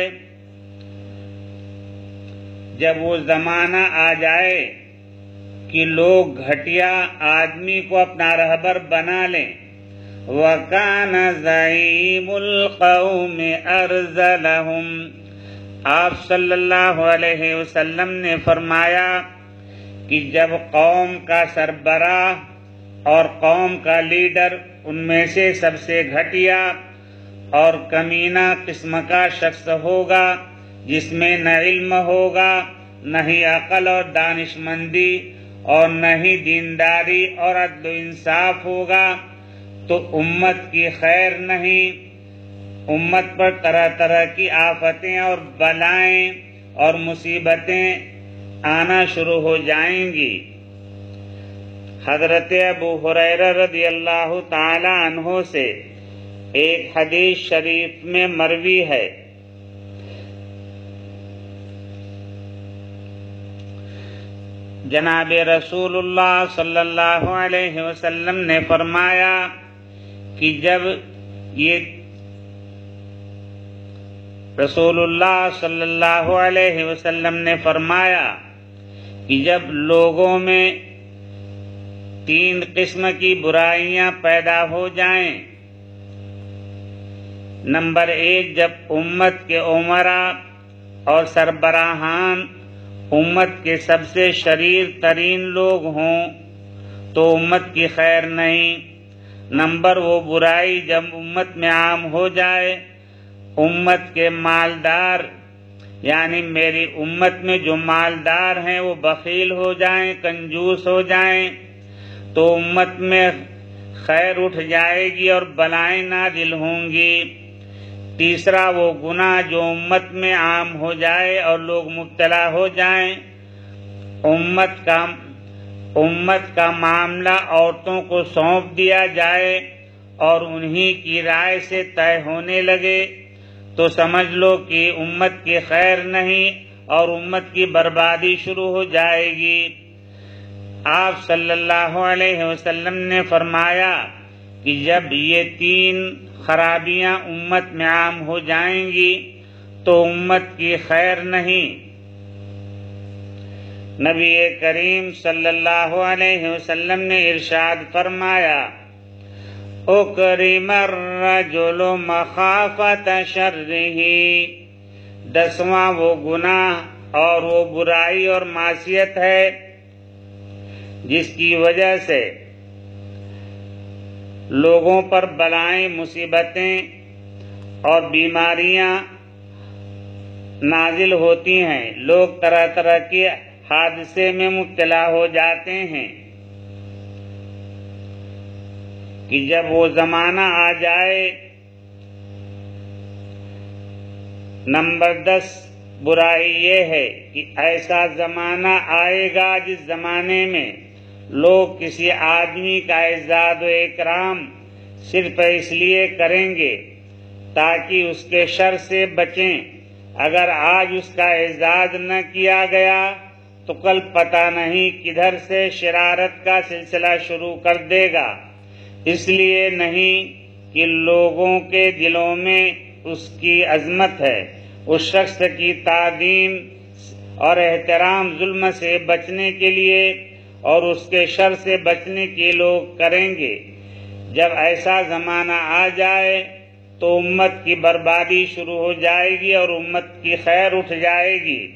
جب وہ زمانہ آ جائے کہ لوگ گھٹیا آدمی کو اپنا رہبر بنا لیں، وَكَانَ زَعِيمُ الْقَوْمِ أَرْذَلَهُمْ، آپ صلی اللہ علیہ وسلم نے فرمایا کہ جب قوم کا سربراہ اور قوم کا لیڈر ان میں سے سب سے گھٹیا اور کمینہ قسم کا شخص ہوگا، جس میں نہ علم ہوگا، نہ ہی عقل اور دانش مندی، اور نہ ہی دینداری اور عدل و انصاف ہوگا، تو امت کی خیر نہیں۔ امت پر طرح طرح کی آفتیں اور بلائیں اور مصیبتیں آنا شروع ہو جائیں گی۔ حضرت ابو ہریرہ رضی اللہ تعالی عنہ سے ایک حدیث شریف میں مروی ہے، جناب رسول اللہ صلی اللہ علیہ وسلم نے فرمایا کہ رسول اللہ صلی اللہ علیہ وسلم نے فرمایا کہ جب لوگوں میں 3 قسم کی برائیاں پیدا ہو جائیں، نمبر 1، جب امت کے امراء اور سربراہان امت کے سب سے شریر ترین لوگ ہوں، تو امت کی خیر نہیں۔ نمبر وہ برائی جب امت میں عام ہو جائے، امت کے مالدار یعنی میری امت میں جو مالدار ہیں وہ بخیل ہو جائیں، کنجوس ہو جائیں، تو امت میں خیر اٹھ جائے گی اور بلائیں نازل ہوں گی۔ تیسرا وہ گناہ جو امت میں عام ہو جائے اور لوگ مبتلا ہو جائیں، امت کا معاملہ عورتوں کو سونپ دیا جائے اور انہی کی رائے سے طے ہونے لگے، تو سمجھ لو کہ امت کی خیر نہیں اور امت کی بربادی شروع ہو جائے گی۔ آپ صلی اللہ علیہ وسلم نے فرمایا کہ جب یہ 3 خرابیاں امت میں عام ہو جائیں گی تو امت کی خیر نہیں۔ نبی کریم صلی اللہ علیہ وسلم نے ارشاد فرمایا، اکرم الرجل مخافت شرہ، 10واں وہ گناہ اور وہ برائی اور معصیت ہے جس کی وجہ سے لوگوں پر بلائیں، مصیبتیں اور بیماریاں نازل ہوتی ہیں، لوگ طرح طرح کے حادثے میں مبتلا ہو جاتے ہیں، کہ جب وہ زمانہ آ جائے۔ نمبر 10 برائی یہ ہے کہ ایسا زمانہ آئے گا جس زمانے میں لوگ کسی آدمی کا اعزاز و اکرام صرف اس لیے کریں گے تاکہ اس کے شر سے بچیں۔ اگر آج اس کا اعزاز نہ کیا گیا تو کل پتہ نہیں کدھر سے شرارت کا سلسلہ شروع کر دے گا۔ اس لیے نہیں کہ لوگوں کے دلوں میں اس کی عظمت ہے، اس شخص کی تعظیم اور احترام ظلم سے بچنے کے لیے اور اس کے شر سے بچنے کے لوگ کریں گے۔ جب ایسا زمانہ آ جائے تو امت کی بربادی شروع ہو جائے گی اور امت کی خیر اٹھ جائے گی،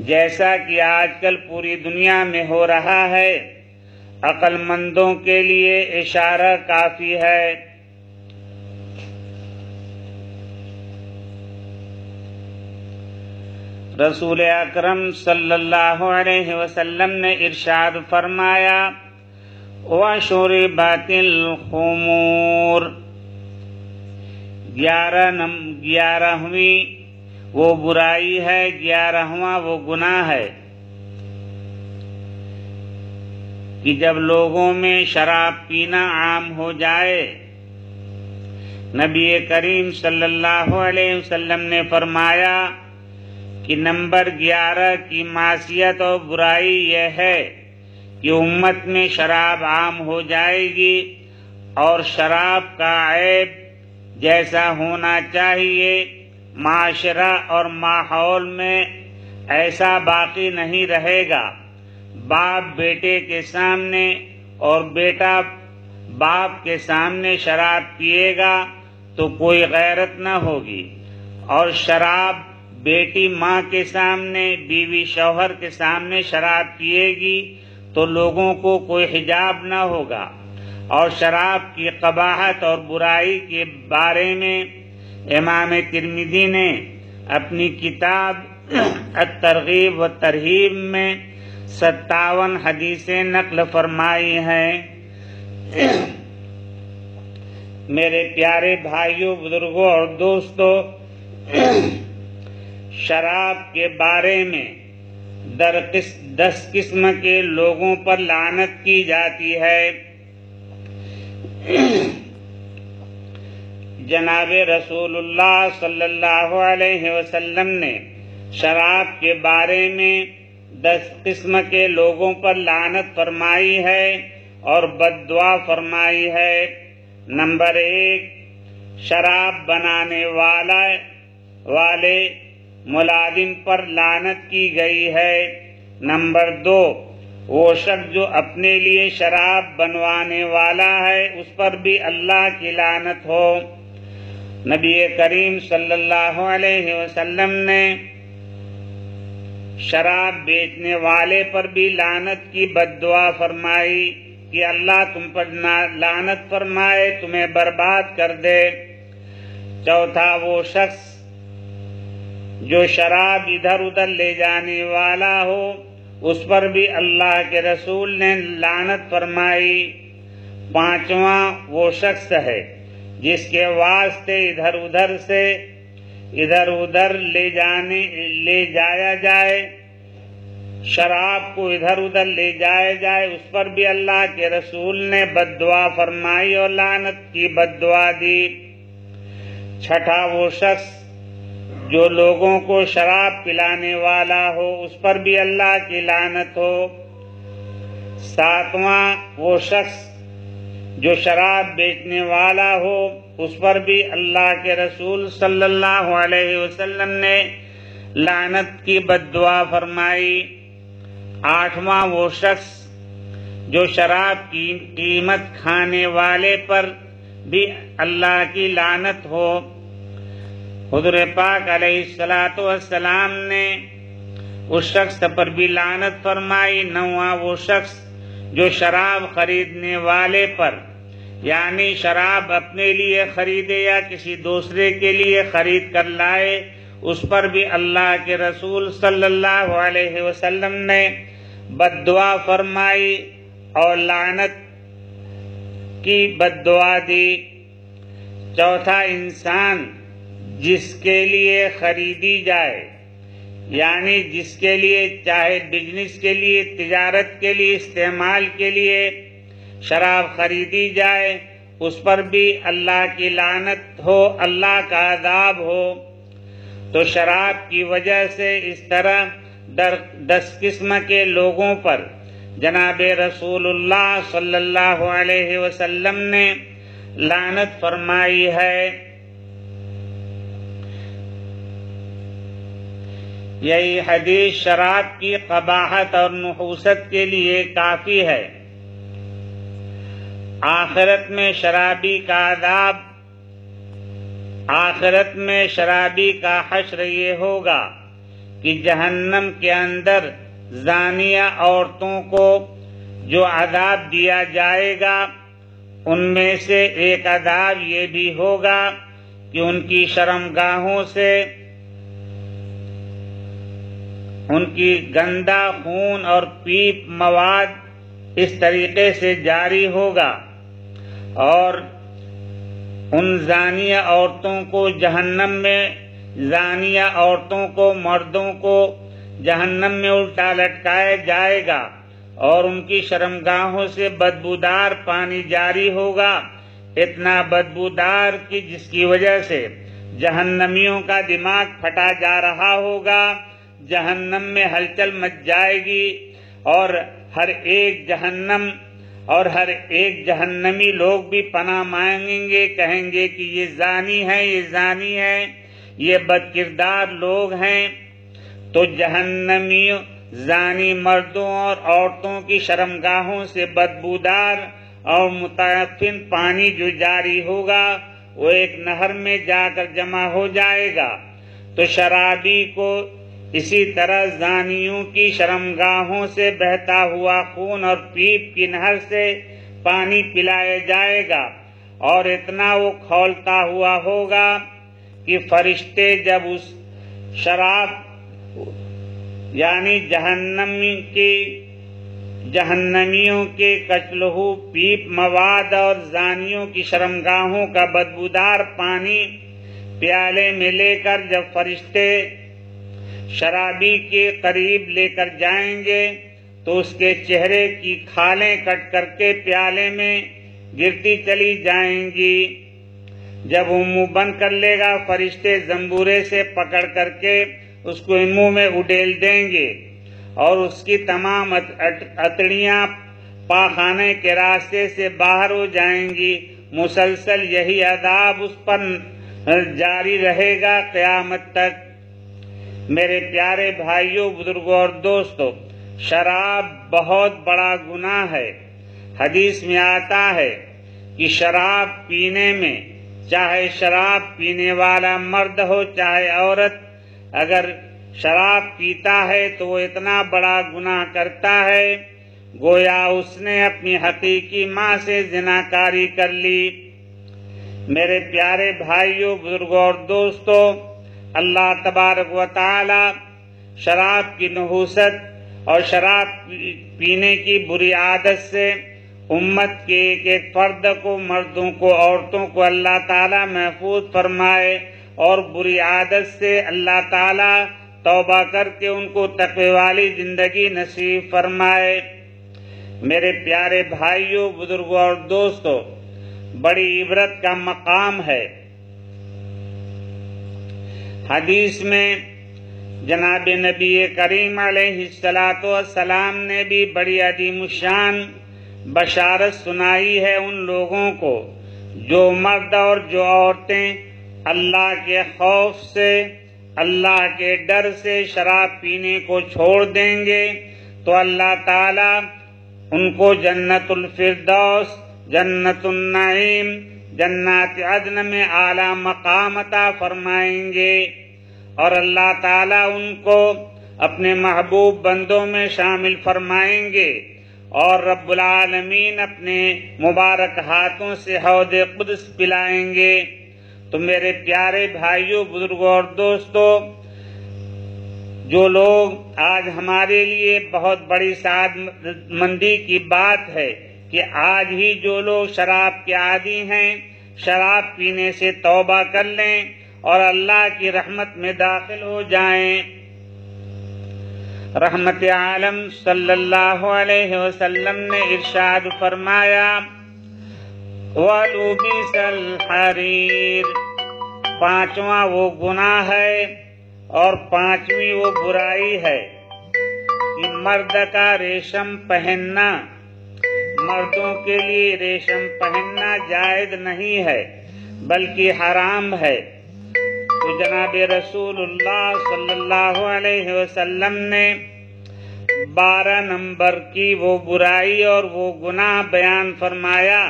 جیسا کہ آج کل پوری دنیا میں ہو رہا ہے۔ عقل مندوں کے لیے اشارہ کافی ہے۔ رسول اکرم صلی اللہ علیہ وسلم نے ارشاد فرمایا، وَشُرِبَتِ الْخُمُورُ، 11ویں وہ برائی ہے، 11واں وہ گناہ ہے کہ جب لوگوں میں شراب پینا عام ہو جائے۔ نبی کریم صلی اللہ علیہ وسلم نے فرمایا کہ نمبر 11 کی معصیت اور برائی یہ ہے کہ امت میں شراب عام ہو جائے گی اور شراب کا عیب جیسا ہونا چاہیے معاشرہ اور ماحول میں ایسا باقی نہیں رہے گا۔ باپ بیٹے کے سامنے اور بیٹا باپ کے سامنے شراب پیے گا تو کوئی غیرت نہ ہوگی، اور شراب بیٹی ماں کے سامنے، بیوی شوہر کے سامنے شراب پیے گی تو لوگوں کو کوئی حجاب نہ ہوگا۔ اور شراب کی قباحت اور برائی کے بارے میں امام ترمذی نے اپنی کتاب الترغیب و ترہیب میں 57 حدیثیں نقل فرمائی ہیں۔ میرے پیارے بھائیوں، بزرگوں اور دوستوں، شراب کے بارے میں 10 قسم کے لوگوں پر لعنت کی جاتی ہے۔ جناب رسول اللہ صلی اللہ علیہ وسلم نے شراب کے بارے میں 10 قسم کے لوگوں پر لعنت فرمائی ہے اور بد دعا فرمائی ہے۔ نمبر 1، شراب بنانے والے ملازم پر لعنت کی گئی ہے۔ نمبر 2، وہ شخص جو اپنے لیے شراب بنوانے والا ہے اس پر بھی اللہ کی لعنت ہو۔ نبی کریم صلی اللہ علیہ وسلم نے شراب بیچنے والے پر بھی لعنت کی بد دعا فرمائی کہ اللہ تم پر لعنت فرمائے، تمہیں برباد کر دے۔ چوتھا وہ شخص جو شراب ادھر ادھر لے جانے والا ہو، اس پر بھی اللہ کے رسول نے لعنت فرمائی۔ پانچواں وہ شخص ہے جس کے واسطے ادھر ادھر لے جایا جائے، شراب کو ادھر ادھر لے جایا جائے، اس پر بھی اللہ کے رسول نے بد دعا فرمائی اور لعنت کی بد دعا دی۔ چھٹا وہ شخص جو لوگوں کو شراب پلانے والا ہو، اس پر بھی اللہ کی لعنت ہو۔ ساتواں وہ شخص جو شراب بیچنے والا ہو، اس پر بھی اللہ کے رسول صلی اللہ علیہ وسلم نے لعنت کی بد دعا فرمائی۔ آٹھواں وہ شخص جو شراب کی قیمت کھانے والے پر بھی اللہ کی لعنت ہو، حضور پاک علیہ السلام نے اس شخص پر بھی لعنت فرمائی۔ نواں وہ شخص جو شراب خریدنے والے پر، یعنی شراب اپنے لیے خریدے یا کسی دوسرے کے لیے خرید کر لائے، اس پر بھی اللہ کے رسول صلی اللہ علیہ وسلم نے بد دعا فرمائی اور لعنت کی بد دعا دی۔ چوتھا انسان جس کے لیے خریدی جائے، یعنی جس کے لیے چاہے بزنس کے لیے، تجارت کے لیے، استعمال کے لیے شراب خریدی جائے، اس پر بھی اللہ کی لعنت ہو، اللہ کا عذاب ہو۔ تو شراب کی وجہ سے اس طرح 10 قسم کے لوگوں پر جناب رسول اللہ صلی اللہ علیہ وسلم نے لعنت فرمائی ہے۔ یہی حدیث شراب کی قباحت اور نحوست کے لیے کافی ہے۔ آخرت میں شرابی کا عذاب، آخرت میں شرابی کا حشر یہ ہوگا کہ جہنم کے اندر زانیہ عورتوں کو جو عذاب دیا جائے گا، ان میں سے ایک عذاب یہ بھی ہوگا کہ ان کی شرمگاہوں سے ان کی گندا خون اور پیپ مواد اس طریقے سے جاری ہوگا، اور ان زانیہ عورتوں کو جہنم میں، زانیہ عورتوں کو، مردوں کو جہنم میں الٹا لٹکایا جائے گا، اور ان کی شرمگاہوں سے بدبودار پانی جاری ہوگا، اتنا بدبودار کہ جس کی وجہ سے جہنمیوں کا دماغ پھٹا جا رہا ہوگا، جہنم میں ہلچل مچ جائے گی، اور ہر ایک جہنمی لوگ بھی پناہ مانگیں گے، کہیں گے کہ یہ زانی ہے، یہ زانی ہے، یہ بد کردار لوگ ہیں۔ تو جہنمی زانی مردوں اور عورتوں کی شرمگاہوں سے بدبودار اور متعفن پانی جو جاری ہوگا، وہ ایک نہر میں جا کر جمع ہو جائے گا۔ تو شرابی کو اسی طرح زانیوں کی شرمگاہوں سے بہتا ہوا خون اور پیپ کی نہر سے پانی پلایا جائے گا، اور اتنا وہ کھولتا ہوا ہوگا کہ فرشتے جب اس شراب یعنی جہنمیوں کے کچلہو پیپ مواد اور زانیوں کی شرمگاہوں کا بدبودار پانی پیالے میں لے کر جب فرشتے شرابی کے قریب لے کر جائیں گے، تو اس کے چہرے کی کھالیں کٹ کر کے پیالے میں گرتی چلی جائیں گی۔ جب وہ منہ بند کر لے گا، فرشتے زنبورے سے پکڑ کر کے اس کو منہ میں اڈیل دیں گے، اور اس کی تمام اتڑیاں پاخانے کے راستے سے باہر ہو جائیں گی۔ مسلسل یہی عذاب اس پر جاری رہے گا قیامت تک۔ میرے پیارے بھائیوں، بزرگوں اور دوستوں، شراب بہت بڑا گناہ ہے۔ حدیث میں آتا ہے کہ شراب پینے میں، چاہے شراب پینے والا مرد ہو چاہے عورت، اگر شراب پیتا ہے تو وہ اتنا بڑا گناہ کرتا ہے گویا اس نے اپنی حقیقی ماں سے زناکاری کر لی۔ میرے پیارے بھائیوں، بزرگوں اور دوستو، اللہ تبارک و تعالی شراب کی نحوست اور شراب پینے کی بری عادت سے امت کے ایک ایک فرد کو، مردوں کو، عورتوں کو اللہ تعالی محفوظ فرمائے اور بری عادت سے اللہ تعالی توبہ کر کے ان کو تقوی والی زندگی نصیب فرمائے۔ میرے پیارے بھائیوں، بزرگوں اور دوستو، بڑی عبرت کا مقام ہے۔ حدیث میں جناب نبی کریم علیہ السلام نے بھی بڑی عظیم الشان بشارت سنائی ہے ان لوگوں کو جو مرد اور جو عورتیں اللہ کے خوف سے، اللہ کے ڈر سے شراب پینے کو چھوڑ دیں گے تو اللہ تعالی ان کو جنت الفردوس، جنت النعیم، جنات عدن میں اعلیٰ مقام عطا فرمائیں گے اور اللہ تعالیٰ ان کو اپنے محبوب بندوں میں شامل فرمائیں گے اور رب العالمین اپنے مبارک ہاتھوں سے حوض قدس پلائیں گے۔ تو میرے پیارے بھائیوں، بزرگوں اور دوستو، جو لوگ آج ہمارے لیے بہت بڑی سعادت مندی کی بات ہے کہ آج ہی جو لوگ شراب کے عادی ہیں شراب پینے سے توبہ کر لیں اور اللہ کی رحمت میں داخل ہو جائیں۔ رحمت عالم صلی اللہ علیہ وسلم نے ارشاد فرمایا، وَلُبِسَ الْحَرِيرُ، پانچواں وہ گناہ ہے اور پانچویں وہ برائی ہے کہ مرد کا ریشم پہننا، مردوں کے لیے ریشم پہننا جائز نہیں ہے بلکہ حرام ہے۔ تو جناب رسول اللہ صلی اللہ علیہ وسلم نے 12 نمبر کی وہ برائی اور وہ گناہ بیان فرمایا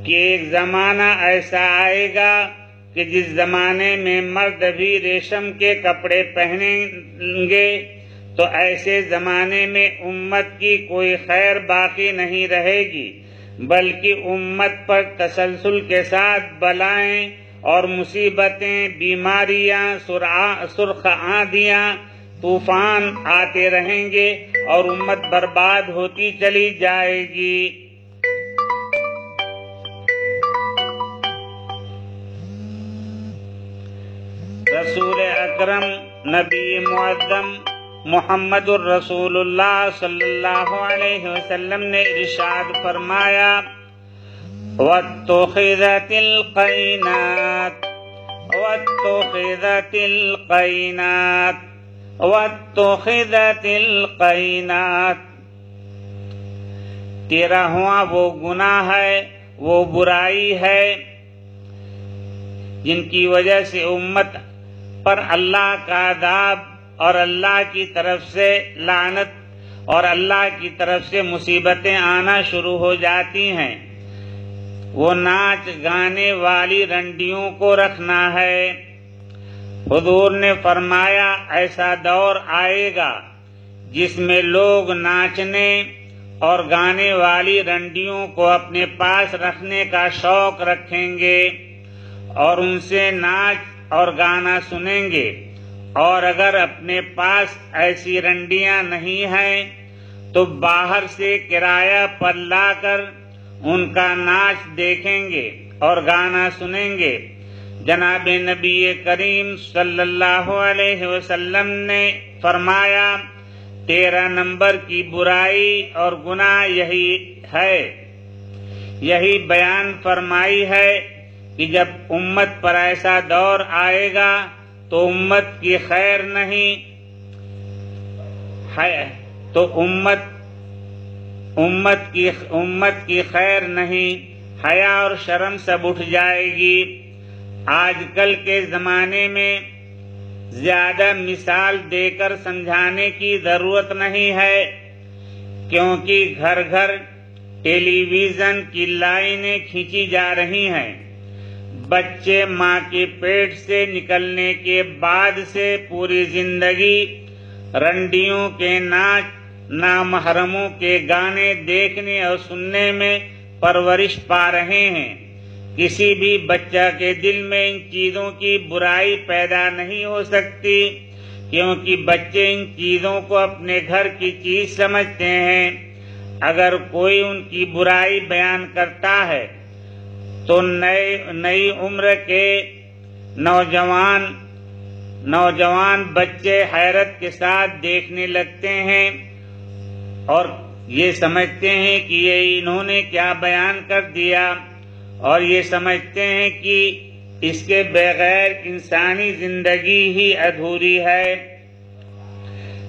کہ ایک زمانہ ایسا آئے گا کہ جس زمانے میں مرد بھی ریشم کے کپڑے پہنیں گے تو ایسے زمانے میں امت کی کوئی خیر باقی نہیں رہے گی بلکہ امت پر تسلسل کے ساتھ بلائیں اور مصیبتیں، بیماریاں، سرخ آندیاں، طوفان آتے رہیں گے اور امت برباد ہوتی چلی جائے گی۔ رسول اکرم نبی معظم محمد الرسول اللہ صلی اللہ علیہ وسلم نے ارشاد فرمایا، وَاتُّخِذَتِ الْقَيْنَاتِ وَاتُّخِذَتِ الْقَيْنَاتِ وَاتُّخِذَتِ الْقَيْنَاتِ، 13واں وہ گناہ ہے، وہ برائی ہے جن کی وجہ سے امت پر اللہ کا عذاب اور اللہ کی طرف سے لعنت اور اللہ کی طرف سے مصیبتیں آنا شروع ہو جاتی ہیں۔ وہ ناچ گانے والی رنڈیوں کو رکھنا ہے۔ حضور نے فرمایا ایسا دور آئے گا جس میں لوگ ناچنے اور گانے والی رنڈیوں کو اپنے پاس رکھنے کا شوق رکھیں گے اور ان سے ناچ اور گانا سنیں گے، اور اگر اپنے پاس ایسی رنڈیاں نہیں ہیں تو باہر سے کرایہ پر لا کر ان کا ناچ دیکھیں گے اور گانا سنیں گے۔ جناب نبی کریم صلی اللہ علیہ وسلم نے فرمایا 13 نمبر کی برائی اور گناہ یہی ہے، یہی بیان فرمائی ہے کہ جب امت پر ایسا دور آئے گا تو امت کی خیر نہیں ہے، تو امت کی خیر نہیں، حیا اور شرم سب اٹھ جائے گی۔ آج کل کے زمانے میں زیادہ مثال دے کر سمجھانے کی ضرورت نہیں ہے، کیونکہ گھر گھر ٹیلی ویژن کی لائنیں کھینچی جا رہی ہیں۔ بچے ماں کے پیٹ سے نکلنے کے بعد سے پوری زندگی رنڈیوں کے ناچ، نامحرموں کے گانے دیکھنے اور سننے میں پرورش پا رہے ہیں۔ کسی بھی بچہ کے دل میں ان چیزوں کی برائی پیدا نہیں ہو سکتی، کیونکہ بچے ان چیزوں کو اپنے گھر کی چیز سمجھتے ہیں۔ اگر کوئی ان کی برائی بیان کرتا ہے تو نئی عمر کے نوجوان بچے حیرت کے ساتھ دیکھنے لگتے ہیں اور یہ سمجھتے ہیں کہ یہ انہوں نے کیا بیان کر دیا، اور یہ سمجھتے ہیں کہ اس کے بغیر انسانی زندگی ہی ادھوری ہے۔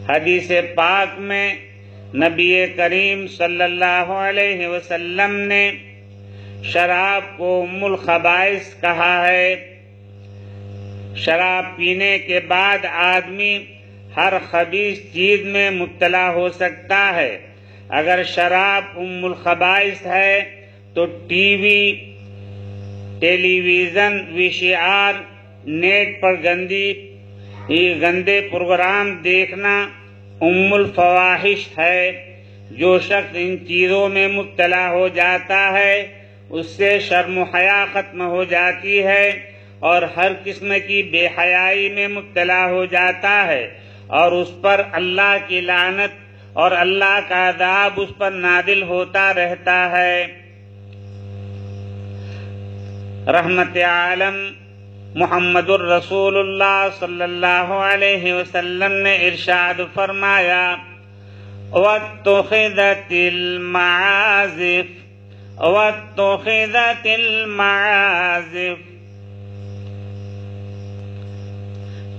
حدیث پاک میں نبی کریم صلی اللہ علیہ وسلم نے شراب کو ام الخبائث کہا ہے۔ شراب پینے کے بعد آدمی ہر خبیث چیز میں مبتلا ہو سکتا ہے۔ اگر شراب ام الخبائث ہے تو ٹی وی، ٹیلی ویژن، VCR، نیٹ پر گندے پروگرام دیکھنا ام الفواحش ہے۔ جو شخص ان چیزوں میں مبتلا ہو جاتا ہے اس سے شرم و حیا ختم ہو جاتی ہے اور ہر قسم کی بے حیائی میں مبتلا ہو جاتا ہے، اور اس پر اللہ کی لعنت اور اللہ کا عذاب اس پر نازل ہوتا رہتا ہے۔ رحمت عالم محمد الرسول اللہ صلی اللہ علیہ وسلم نے ارشاد فرمایا، وَاتُّخِذَتِ الْمَعَازِفُ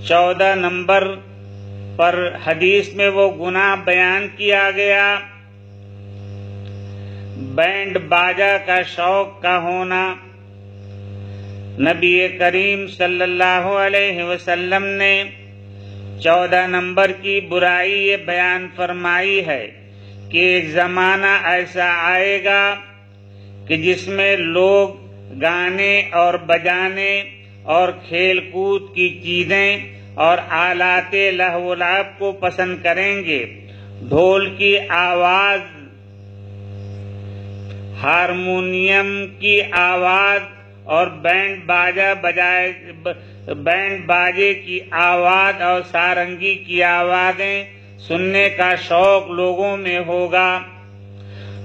14 نمبر پر حدیث میں وہ گناہ بیان کیا گیا، بینڈ باجا کا شوق کا ہونا۔ نبی کریم صلی اللہ علیہ وسلم نے 14 نمبر کی برائی یہ بیان فرمائی ہے کہ ایک زمانہ ایسا آئے گا کہ جس میں لوگ گانے اور بجانے اور کھیل کود کی چیزیں اور آلات لہو و لعب کو پسند کریں گے۔ ڈھول کی آواز، ہارمونیم کی آواز اور بینڈ باجے کی آواز اور سارنگی کی آوازیں سننے کا شوق لوگوں میں ہوگا،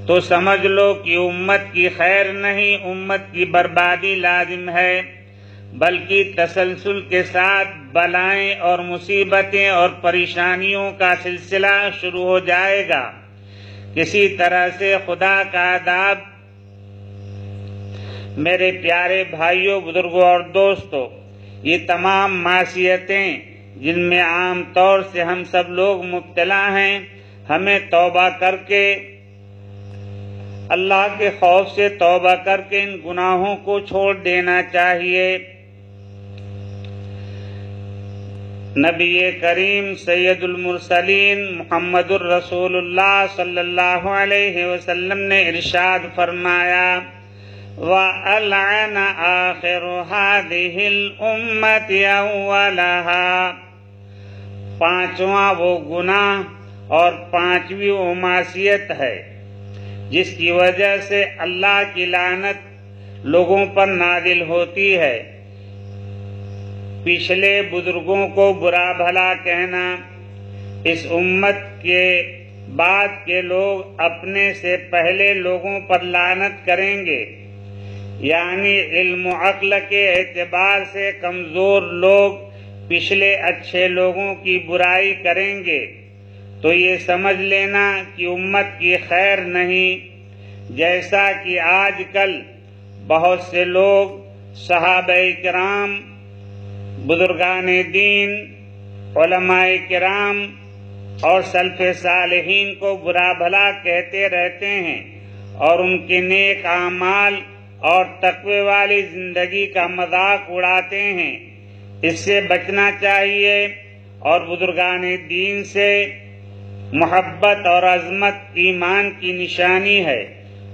تو سمجھ لو کہ امت کی خیر نہیں، امت کی بربادی لازم ہے، بلکہ تسلسل کے ساتھ بلائیں اور مصیبتیں اور پریشانیوں کا سلسلہ شروع ہو جائے گا۔ کسی طرح سے خدا کا عذاب۔ میرے پیارے بھائیوں، بزرگوں اور دوستوں، یہ تمام معصیتیں جن میں عام طور سے ہم سب لوگ مبتلا ہیں، ہمیں توبہ کر کے، اللہ کے خوف سے توبہ کر کے ان گناہوں کو چھوڑ دینا چاہیے۔ نبی کریم سید المرسلین محمد الرسول اللہ صلی اللہ علیہ وسلم نے ارشاد فرمایا، وَأَلْعَنَ آخِرُ هَذِهِ الْأُمَّةِ أَوَّلَهَا۔ پانچواں وہ گناہ اور پانچویں وہ معصیت ہے جس کی وجہ سے اللہ کی لعنت لوگوں پر نازل ہوتی ہے۔ پچھلے بزرگوں کو برا بھلا کہنا۔ اس امت کے بعد کے لوگ اپنے سے پہلے لوگوں پر لعنت کریں گے، یعنی علم و عقل کے اعتبار سے کمزور لوگ پچھلے اچھے لوگوں کی برائی کریں گے، تو یہ سمجھ لینا کہ امت کی خیر نہیں۔ جیسا کہ آج کل بہت سے لوگ صحابہ کرام، بزرگان دین، علماء کرام اور سلف صالحین کو برا بھلا کہتے رہتے ہیں اور ان کے نیک اعمال اور تقوی والی زندگی کا مذاق اڑاتے ہیں۔ اس سے بچنا چاہیے اور بزرگان دین سے محبت اور عظمت ایمان کی نشانی ہے۔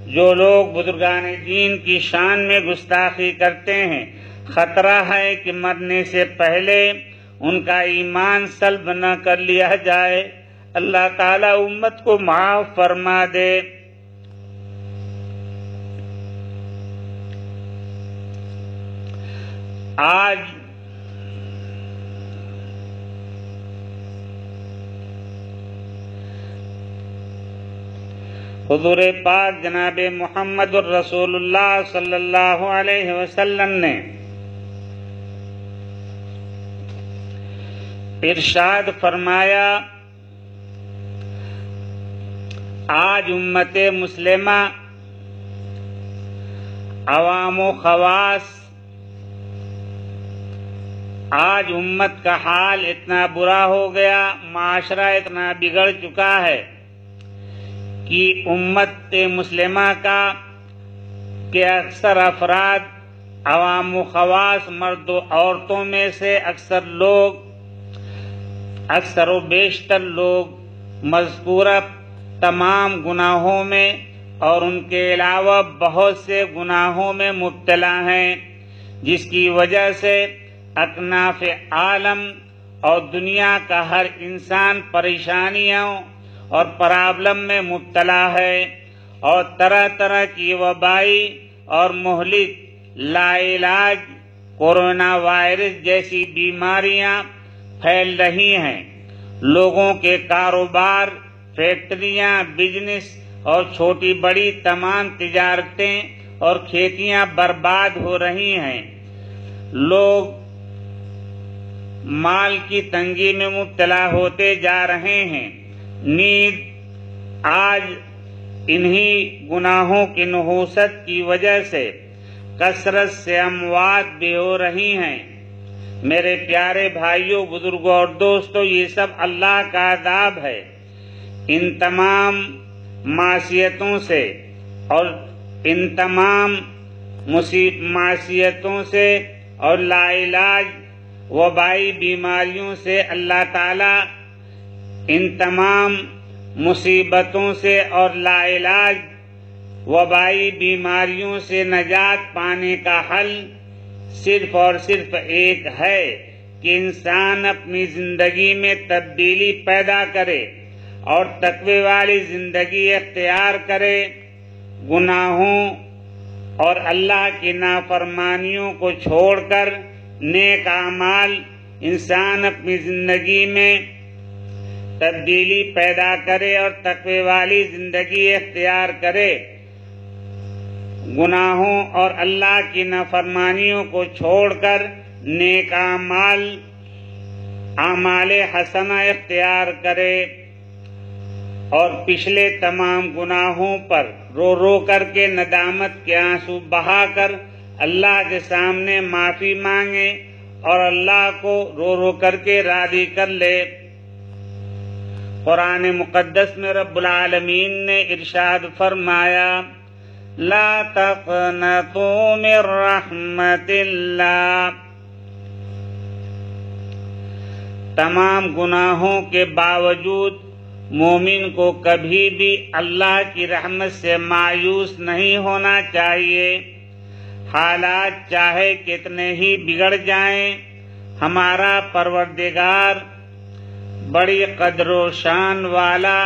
جو لوگ بزرگان دین کی شان میں گستاخی کرتے ہیں خطرہ ہے کہ مرنے سے پہلے ان کا ایمان سلب نہ کر لیا جائے۔ اللہ تعالیٰ امت کو معاف فرما دے۔ آج حضور پاک جناب محمد الرسول اللہ صلی اللہ علیہ وسلم نے ارشاد فرمایا، آج امت مسلمہ عوام و خواص، آج امت کا حال اتنا برا ہو گیا، معاشرہ اتنا بگڑ چکا ہے کہ امت مسلمہ کے اکثر افراد، عوام و خواص، مرد و عورتوں میں سے اکثر و بیشتر لوگ مذکورہ تمام گناہوں میں اور ان کے علاوہ بہت سے گناہوں میں مبتلا ہیں، جس کی وجہ سے اکناف عالم اور دنیا کا ہر انسان پریشانیوں اور پرابلم میں مبتلا ہے، اور طرح طرح کی وبائی اور مہلک لا علاج کورونا وائرس جیسی بیماریاں پھیل رہی ہیں۔ لوگوں کے کاروبار، فیکٹریاں، بزنس اور چھوٹی بڑی تمام تجارتیں اور کھیتیاں برباد ہو رہی ہیں۔ لوگ مال کی تنگی میں مبتلا ہوتے جا رہے ہیں۔ نیز آج انہی گناہوں کی نحوست کی وجہ سے کثرت سے اموات بھی ہو رہی ہیں۔ میرے پیارے بھائیوں، بزرگوں اور دوستوں، یہ سب اللہ کا عذاب ہے۔ ان تمام معصیتوں سے اور ان تمام معصیتوں سے اور لا علاج وبائی بیماریوں سے اللہ تعالیٰ ان تمام مصیبتوں سے اور لا علاج وبائی بیماریوں سے نجات پانے کا حل صرف اور صرف ایک ہے کہ انسان اپنی زندگی میں تبدیلی پیدا کرے اور تقوی والی زندگی اختیار کرے، گناہوں اور اللہ کی نافرمانیوں کو چھوڑ کر نیک اعمال انسان اپنی زندگی میں تبدیلی پیدا کرے اور تقوی والی زندگی اختیار کرے، گناہوں اور اللہ کی نافرمانیوں کو چھوڑ کر نیک اعمال حسنہ اختیار کرے، اور پچھلے تمام گناہوں پر رو رو کر کے ندامت کے آنسو بہا کر اللہ کے سامنے معافی مانگے اور اللہ کو رو رو کر کے راضی کر لے۔ قرآن مقدس میں رب العالمین نے ارشاد فرمایا، لا تقنطوا من رحمت اللہ۔ تمام گناہوں کے باوجود مومن کو کبھی بھی اللہ کی رحمت سے مایوس نہیں ہونا چاہیے۔ حالات چاہے کتنے ہی بگڑ جائیں، ہمارا پروردگار بڑی قدر و شان والا،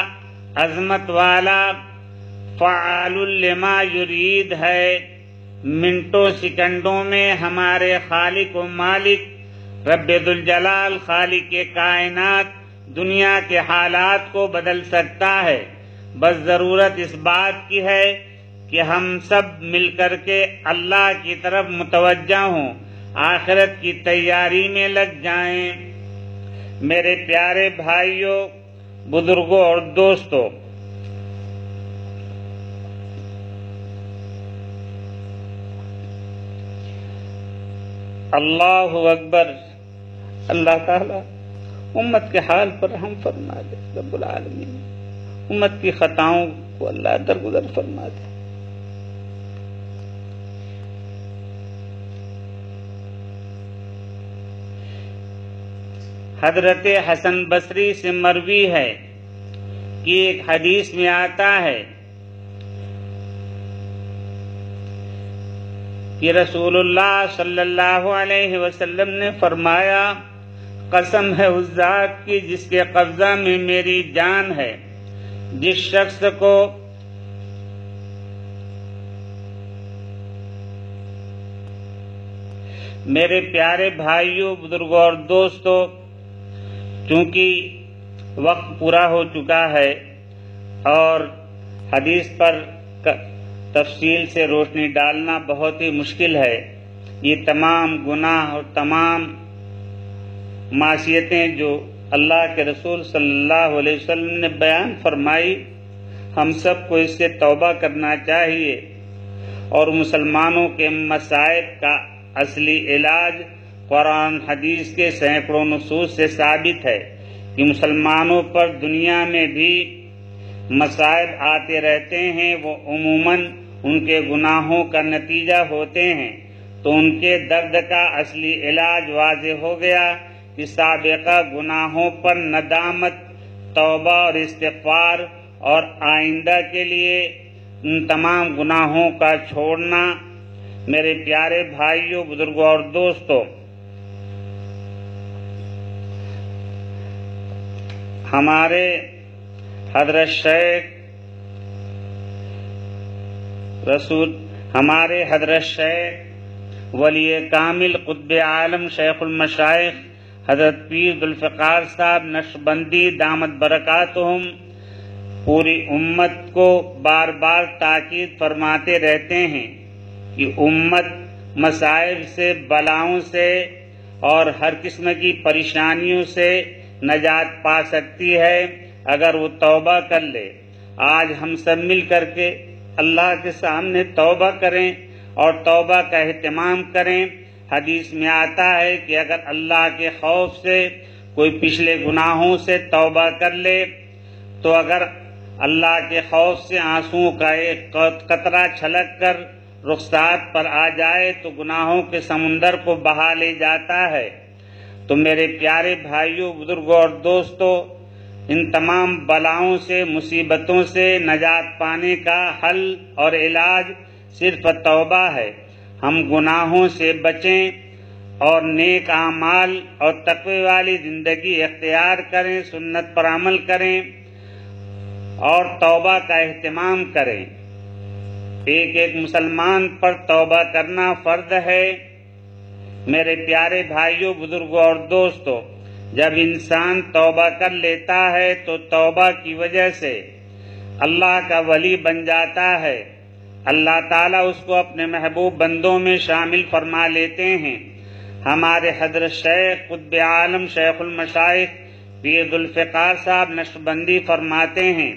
عظمت والا، فعال لما یرید ہے۔ منٹوں سیکنڈوں میں ہمارے خالق و مالک رب ذوالجلال، خالق کائنات، دنیا کے حالات کو بدل سکتا ہے۔ بس ضرورت اس بات کی ہے کہ ہم سب مل کر کے اللہ کی طرف متوجہ ہوں، آخرت کی تیاری میں لگ جائیں۔ میرے پیارے بھائیوں، بزرگوں اور دوستوں، اللہ اکبر، اللہ تعالی امت کے حال پر رحم فرما دے۔ رب العالمین امت کی خطاؤں کو اللہ درگزر فرما دے۔ حضرت حسن بصری سے مروی ہے کہ ایک حدیث میں آتا ہے کہ رسول اللہ صلی اللہ علیہ وسلم نے فرمایا، قسم ہے اس ذات کی جس کے قبضہ میں میری جان ہے، جس شخص کو میرے پیارے بھائیوں، بزرگوں اور دوستوں، چونکہ وقت پورا ہو چکا ہے اور حدیث پر تفصیل سے روشنی ڈالنا بہت ہی مشکل ہے، یہ تمام گناہ اور تمام معصیتیں جو اللہ کے رسول صلی اللہ علیہ وسلم نے بیان فرمائی، ہم سب کو اس سے توبہ کرنا چاہیے، اور مسلمانوں کے مصائب کا اصلی علاج قرآن حدیث کے سینکڑوں نصوص سے ثابت ہے کہ مسلمانوں پر دنیا میں بھی مصائب آتے رہتے ہیں، وہ عموماً ان کے گناہوں کا نتیجہ ہوتے ہیں، تو ان کے درد کا اصلی علاج واضح ہو گیا کہ سابقہ گناہوں پر ندامت، توبہ اور استغفار، اور آئندہ کے لیے ان تمام گناہوں کا چھوڑنا۔ میرے پیارے بھائیوں، بزرگوں اور دوستوں، ہمارے حضرت شیخ ولی کامل قطب عالم شیخ المشائخ حضرت پیر ذوالفقار صاحب نقشبندی دامت برکاتہم پوری امت کو بار بار تاکید فرماتے رہتے ہیں کہ امت مصائب سے، بلاؤں سے اور ہر قسم کی پریشانیوں سے نجات پا سکتی ہے اگر وہ توبہ کر لے۔ آج ہم سب مل کر کے اللہ کے سامنے توبہ کریں اور توبہ کا اہتمام کریں۔ حدیث میں آتا ہے کہ اگر اللہ کے خوف سے کوئی پچھلے گناہوں سے توبہ کر لے تو اگر اللہ کے خوف سے آنسوؤں کا ایک قطرہ چھلک کر رخسار پر آ جائے تو گناہوں کے سمندر کو بہا لے جاتا ہے۔ تو میرے پیارے بھائیوں، بزرگوں اور دوستوں، ان تمام بلاؤں سے، مصیبتوں سے نجات پانے کا حل اور علاج صرف توبہ ہے۔ ہم گناہوں سے بچیں اور نیک اعمال اور تقوی والی زندگی اختیار کریں، سنت پر عمل کریں اور توبہ کا اہتمام کریں۔ ایک ایک مسلمان پر توبہ کرنا فرض ہے۔ میرے پیارے بھائیوں، بزرگوں اور دوستوں، جب انسان توبہ کر لیتا ہے تو توبہ کی وجہ سے اللہ کا ولی بن جاتا ہے، اللہ تعالیٰ اس کو اپنے محبوب بندوں میں شامل فرما لیتے ہیں۔ ہمارے حضرت شیخ قطب عالم شیخ المشائخ پیر ذوالفقار صاحب نقشبندی فرماتے ہیں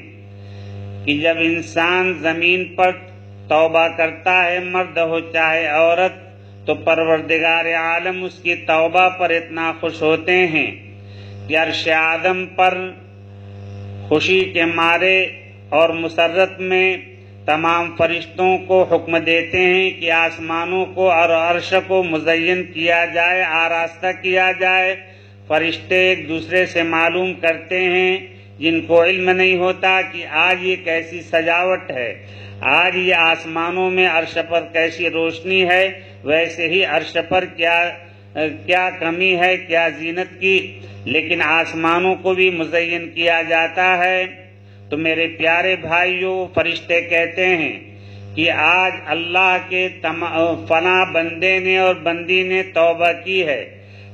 کہ جب انسان زمین پر توبہ کرتا ہے، مرد ہو چاہے عورت، تو پروردگار عالم اس کی توبہ پر اتنا خوش ہوتے ہیں کہ عرش اعظم پر خوشی کے مارے اور مسرت میں تمام فرشتوں کو حکم دیتے ہیں کہ آسمانوں کو اور عرش کو مزین کیا جائے، آراستہ کیا جائے۔ فرشتے ایک دوسرے سے معلوم کرتے ہیں جن کو علم نہیں ہوتا کہ آج یہ کیسی سجاوٹ ہے، آج یہ آسمانوں میں عرش پر کیسی روشنی ہے، ویسے ہی عرش پر کیا کمی ہے، کیا زینت کی، لیکن آسمانوں کو بھی مزین کیا جاتا ہے۔ تو میرے پیارے بھائیوں، فرشتے کہتے ہیں کہ آج اللہ کے فلاں بندے نے اور بندی نے توبہ کی ہے،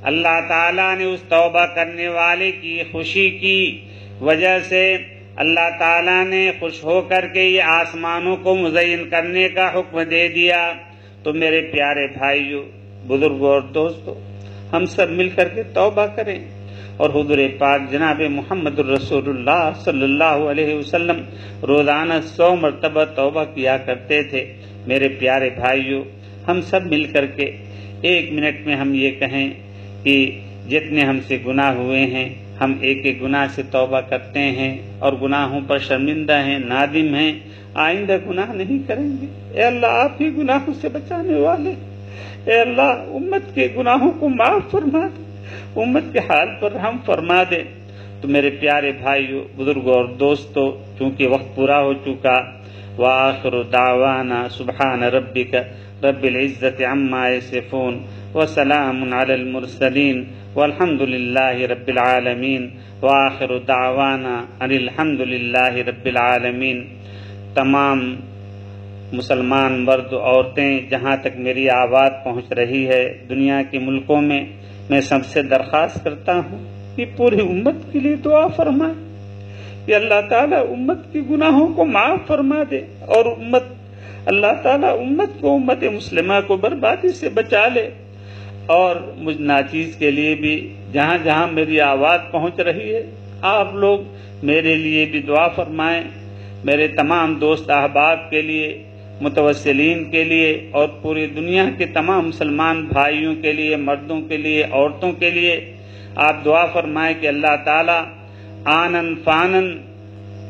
اللہ تعالیٰ نے اس توبہ کرنے والے کی خوشی کی وجہ سے اللہ تعالیٰ نے خوش ہو کر کے یہ آسمانوں کو مزین کرنے کا حکم دے دیا۔ تو میرے پیارے بھائیوں، بزرگوں اور دوستوں، ہم سب مل کر کے توبہ کریں، اور حضور پاک جناب محمد الرسول اللہ صلی اللہ علیہ وسلم روزانہ 100 مرتبہ توبہ کیا کرتے تھے۔ میرے پیارے بھائیوں، ہم سب مل کر کے 1 منٹ میں ہم یہ کہیں کہ جتنے ہم سے گناہ ہوئے ہیں، ہم ایک ایک گناہ سے توبہ کرتے ہیں اور گناہوں پر شرمندہ ہیں، نادم ہیں، آئندہ گناہ نہیں کریں گے۔ اے اللہ، آپ ہی گناہوں سے بچانے والے، اے اللہ امت کے گناہوں کو معاف فرما دے، امت کے حال پر رحم فرما دے۔ تو میرے پیارے بھائیوں، بزرگوں اور دوستوں، چونکہ وقت پورا ہو چکا، وآخر دعوانا سبحان ربک رب العزة عما يصفون وسلام على المرسلين والحمد لله رب العالمين وآخر دعوانا ان الحمد لله رب العالمین۔ تمام مسلمان مرد و عورتیں جہاں تک میری آواز پہنچ رہی ہے دنیا کے ملکوں میں سب سے درخواست کرتا ہوں کہ پوری امت کے لیے دعا فرمائیں کہ اللہ تعالیٰ امت کی گناہوں کو معاف فرما دے اور اللہ تعالیٰ امت مسلمہ کو بربادی سے بچا لے۔ اور مجھ ناچیز کے لیے بھی جہاں جہاں میری آواز پہنچ رہی ہے آپ لوگ میرے لیے بھی دعا فرمائیں، میرے تمام دوست احباب کے لیے، متوسلین کے لیے اور پوری دنیا کے تمام مسلمان بھائیوں کے لیے، مردوں کے لیے، عورتوں کے لیے آپ دعا فرمائیں کہ اللہ تعالیٰ آنن فانن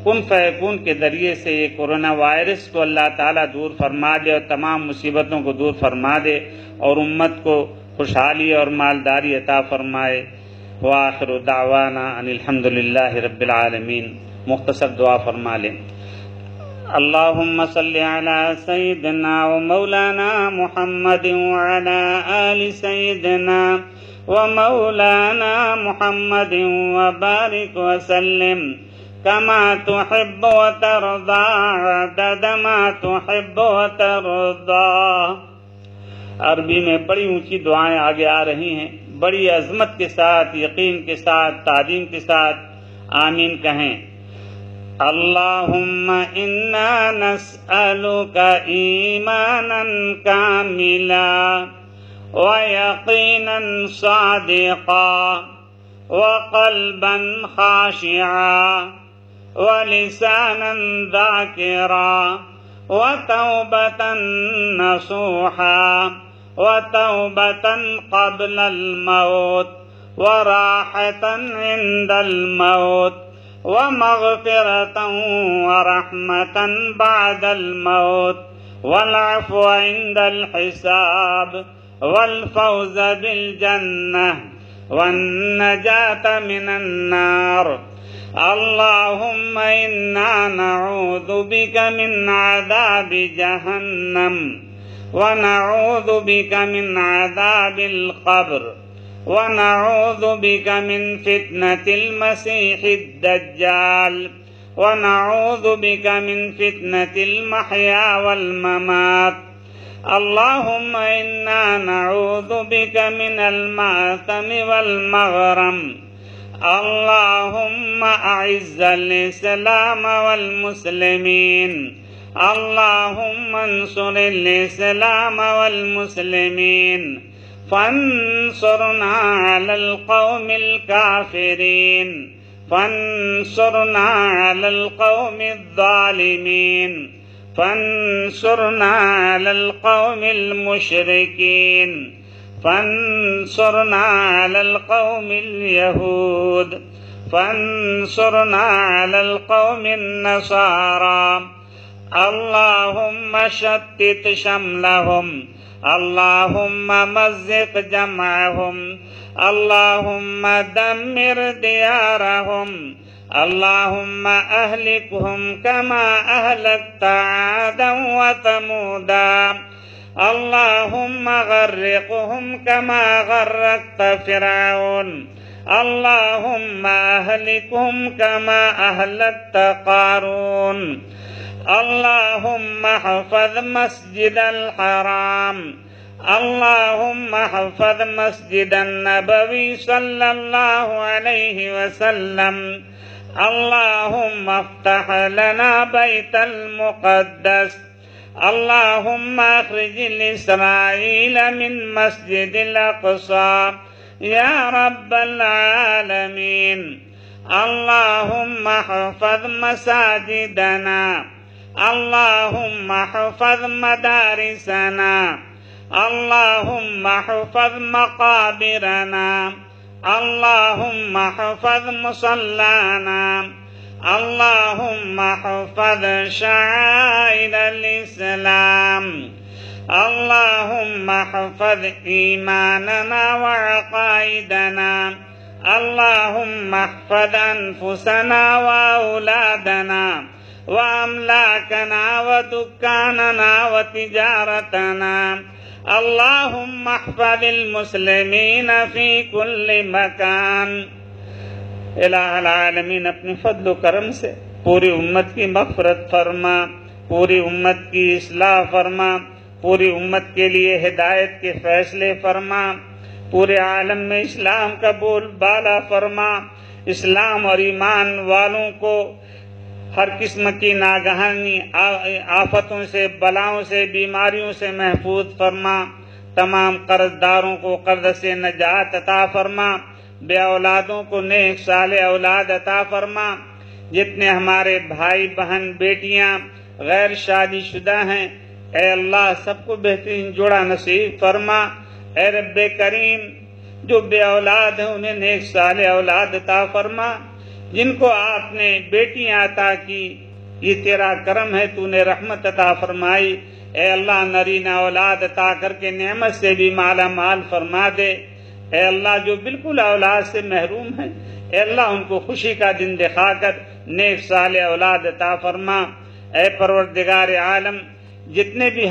کن فیکون کے ذریعے سے یہ کورونا وائرس کو اللہ تعالیٰ دور فرما دے اور تمام مصیبتوں کو دور فرما دے اور امت کو خوشحالی اور مالداری عطا فرمائے۔ وآخر دعوانا ان الحمد للہ رب العالمین۔ مختصر دعا فرما لیں۔ اللہم صلی علی سیدنا و مولانا محمد وعلی آل سیدنا و مولانا محمد وبارک وسلم کما تحب وترضى عدد ما تحب وترضى۔ عربی میں بڑی اونچی دعائیں آگے آ رہی ہیں، بڑی عظمت کے ساتھ، یقین کے ساتھ، تعظیم کے ساتھ آمین کہیں۔ اللہم انا نسألک ایمانا کاملا ویقینا صادقا وقلبا خاشعا ولسانا ذاکرا وتوبة نصوحا وتوبة قبل الموت وراحة عند الموت ومغفرة ورحمة بعد الموت والعفو عند الحساب والفوز بالجنة والنجاة من النار۔ اللهم إنا نعوذ بك من عذاب جهنم ونعوذ بك من عذاب القبر ونعوذ بك من فتنة المسيح الدجال ونعوذ بك من فتنة المحيا والممات۔ اللهم إنا نعوذ بك من المأثم والمغرم۔ اللهم أعز الإسلام والمسلمين، اللهم انصر الإسلام والمسلمين، فانصرنا على القوم الكافرين، فانصرنا على القوم الظالمين، فانصرنا على القوم المشركين، فانصرنا على القوم اليهود، فانصرنا على القوم النصارى۔ اللهم شتت شملهم، اللهم مزق جمعهم، اللهم دمر ديارهم، اللهم أهلكهم كما أهلكت عادا وثمودا، اللهم غرقهم كما غرقت فرعون، اللهم أهلكهم كما أهلكت قارون۔ اللهم احفظ مسجد الحرام، اللهم احفظ مسجد النبوي صلى الله عليه وسلم، اللهم افتح لنا بيت المقدس، اللهم اخرج الإسرائيل من مسجد الأقصى يا رب العالمين۔ اللهم احفظ مساجدنا، اللهم احفظ مدارسنا، اللهم احفظ مقابرنا، اللهم احفظ مصلانا، اللهم احفظ شعائر الإسلام، اللهم احفظ إيماننا وعقائدنا، اللهم احفظ أنفسنا وأولادنا، وأملاكنا ودكاننا وتجارتنا اللهم احفظ المسلمین فی کل مکان۔ الہ العالمین اپنے فضل و کرم سے پوری امت کی مغفرت فرما، پوری امت کی اصلاح فرما، پوری امت کے لیے ہدایت کے فیصلے فرما، پورے عالم میں اسلام کا بول بالا فرما، اسلام اور ایمان والوں کو ہر قسم کی ناگہانی آفتوں سے، بلاؤں سے، بیماریوں سے محفوظ فرما، تمام قرض داروں کو قرض سے نجات عطا فرما، بے اولادوں کو نیک صالح اولاد عطا فرما، جتنے ہمارے بھائی بہن بیٹیاں غیر شادی شدہ ہیں اے اللہ سب کو بہترین جوڑا نصیب فرما۔ اے رب کریم جو بے اولاد ہیں انہیں نیک صالح اولاد عطا فرما، جن کو آپ نے بیٹیاں عطا کی یہ تیرا کرم ہے، تو نے رحمت عطا فرمائی۔ اے اللہ نرینہ اولاد عطا کر کے نعمت سے بھی مالا مال فرما دے۔ اے اللہ جو بالکل اولاد سے محروم ہیں اے اللہ ان کو خوشی کا دن دکھا کر نیک صالح اولاد عطا فرما۔ اے پروردگار عالم جتنے بھی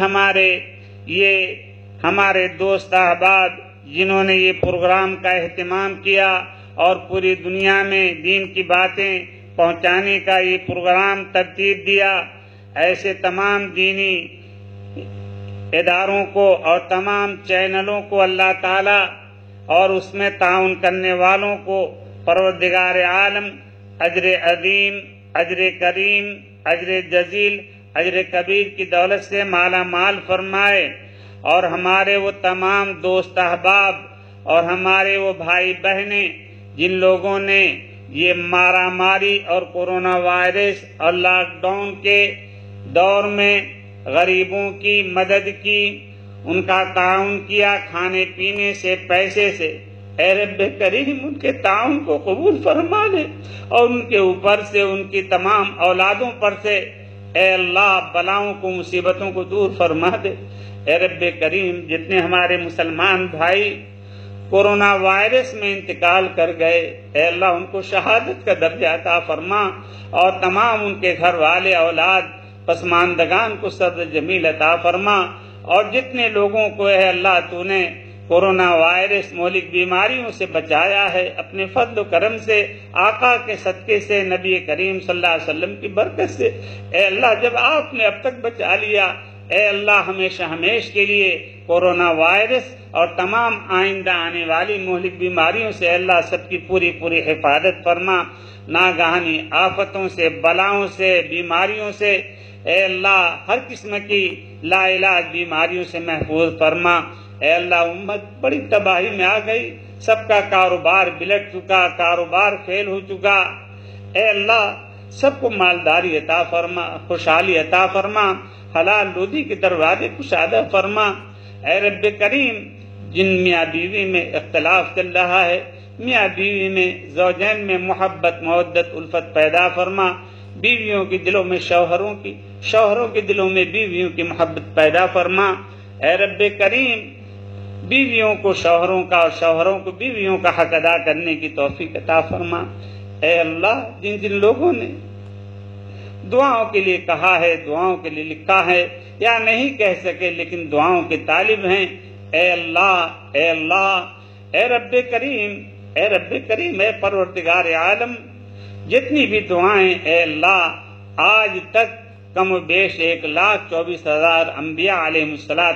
ہمارے دوست احباب جنہوں نے یہ پروگرام کا اہتمام کیا اور پوری دنیا میں دین کی باتیں پہنچانے کا یہ پروگرام ترتیب دیا، ایسے تمام دینی اداروں کو اور تمام چینلوں کو اللہ تعالی اور اس میں تعاون کرنے والوں کو پروردگار عالم اجر عظیم، اجر کریم، اجر جزیل، اجر کبیر کی دولت سے مالا مال فرمائے، اور ہمارے وہ تمام دوست احباب اور ہمارے وہ بھائی بہنیں جن لوگوں نے یہ مارا ماری اور کورونا وائرس اور لاک ڈاؤن کے دور میں غریبوں کی مدد کی، ان کا تعاون کیا کھانے پینے سے، پیسے سے، اے رب کریم ان کے تعاون کو قبول فرما لے اور ان کے اوپر سے ان کی تمام اولادوں پر سے اے اللہ بلاؤں کو مصیبتوں کو دور فرما دے۔ اے رب کریم جتنے ہمارے مسلمان بھائی کورونا وائرس میں انتقال کر گئے اے اللہ ان کو شہادت کا درجہ عطا فرما، اور تمام ان کے گھر والے اولاد پسماندگان کو صبر جمیل عطا فرما، اور جتنے لوگوں کو اے اللہ تو نے کورونا وائرس مہلک بیماریوں سے بچایا ہے اپنے فضل و کرم سے، آقا کے صدقے سے، نبی کریم صلی اللہ علیہ وسلم کی برکت سے، اے اللہ جب آپ نے اب تک بچا لیا اے اللہ ہمیشہ ہمیش کے لیے کورونا وائرس اور تمام آئندہ آنے والی مہلک بیماریوں سے اے اللہ سب کی پوری حفاظت فرما، ناگہانی آفتوں سے، بلاؤں سے، بیماریوں سے اے اللہ ہر قسم کی لا علاج بیماریوں سے محفوظ فرما۔ اے اللہ امت بڑی تباہی میں آ گئی، سب کا کاروبار بلٹ چکا، کاروبار فیل ہو چکا، اے اللہ سب کو مالداری عطا فرما، خوشحالی عطا فرما، حلال روزی کے دروازے کشادہ فرما۔ اے رب کریم جن میاں بیوی میں اختلاف چل رہا ہے میاں بیوی میں زوجین میں محبت مودت الفت پیدا فرما، بیویوں کے دلوں میں شوہروں کے دلوں میں بیویوں کی محبت پیدا فرما۔ اے رب کریم بیویوں کو شوہروں کا اور شوہروں کو بیویوں کا حق ادا کرنے کی توفیق عطا فرما۔ اے اللہ جن جن لوگوں نے دعاؤں کے لیے کہا ہے، دعاؤں کے لیے لکھا ہے یا نہیں کہہ سکے لیکن دعاؤں کے طالب ہیں، اے اللہ اے اللہ اے رب کریم اے رب کریم اے پروردگار عالم جتنی بھی دعائیں اے اللہ آج تک کم و بیش 1,24,000 انبیاء علیہ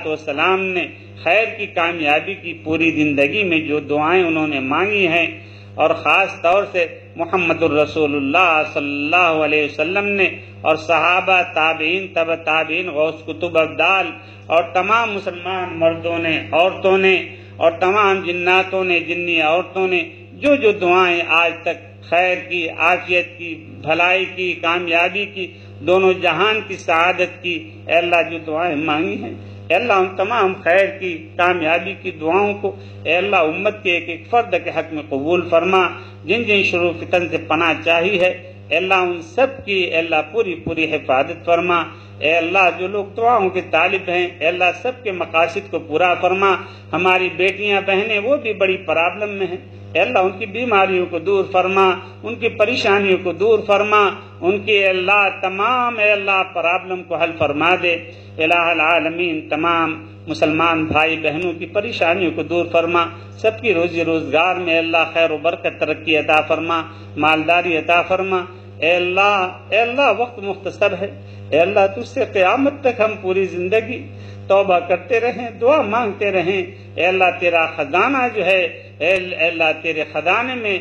السلام نے خیر کی کامیابی کی پوری زندگی میں جو دعائیں انہوں نے مانگی ہیں، اور خاص طور سے محمد الرسول اللہ صلی اللہ علیہ وسلم نے اور صحابہ تابعین تبع تابعین غوث کتب ابدال اور تمام مسلمان مردوں نے عورتوں نے اور تمام جناتوں نے جنی عورتوں نے جو جو دعائیں آج تک خیر کی، عافیت کی، بھلائی کی، کامیابی کی، دونوں جہان کی سعادت کی اے اللہ جو دعائیں مانگی ہیں اے اللہ ان تمام خیر کی کامیابی کی دعاؤں کو اے اللہ امت کے ایک ایک فرد کے حق میں قبول فرما، جن جن شرور فتن سے پناہ چاہی ہے اے اللہ ان سب کی اے اللہ پوری حفاظت فرما۔ اے اللہ جو لوگ دعاؤں کے طالب ہیں اے اللہ سب کے مقاصد کو پورا فرما، ہماری بیٹیاں بہنیں وہ بھی بڑی پرابلم میں ہیں اے اللہ ان کی بیماریوں کو دور فرما، ان کی پریشانیوں کو دور فرما، ان کی اے اللہ تمام اے اللہ پرابلم کو حل فرما دے۔ الہ العالمین تمام مسلمان بھائی بہنوں کی پریشانیوں کو دور فرما، سب کی روزی روزگار میں اے اللہ خیر و برکت ترقی عطا فرما، مالداری عطا فرما۔ اے اللہ وقت مختصر ہے، اے اللہ تجھ سے قیامت تک ہم پوری زندگی توبہ کرتے رہیں، دعا مانگتے رہیں۔ اے اللہ تیرا خزانہ جو ہے، اے اللہ تیرے خزانے میں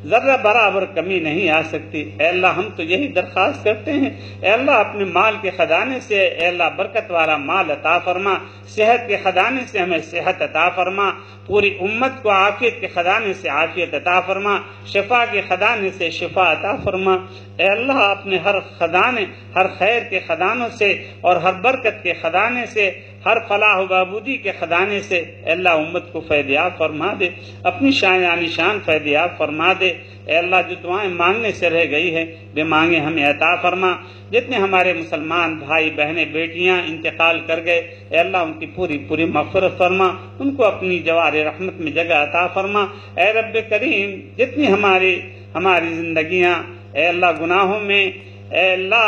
ذرہ برابر کمی نہیں آ سکتی۔ اے اللہ ہم تو یہی درخواست کرتے ہیں، اے اللہ اپنے مال کے خزانے سے اے اللہ برکت والا مال عطا فرما، صحت کے خزانے سے ہمیں صحت عطا فرما، پوری امت کو عافیت کے خزانے سے عافیت عطا فرما، شفا کے خزانے سے شفا عطا فرما۔ اے اللہ اپنے ہر خزانے، ہر خیر کے خزانوں سے اور ہر برکت کے خزانے سے، ہر فلاح و بہبودی کے خزانے سے اے اللہ امت کو فیضیاب فرما دے، اپنی شان فیضیاب فرما دے۔ اے اللہ جو دعائیں مانگنے سے رہ گئی ہے بے مانگے ہمیں عطا فرما۔ جتنے ہمارے مسلمان بھائی بہنیں بیٹیاں انتقال کر گئے اے اللہ ان کی پوری مغفرت فرما، ان کو اپنی جوار رحمت میں جگہ عطا فرما۔ اے رب کریم جتنی ہماری زندگیاں اے اللہ گناہوں میں اے اللہ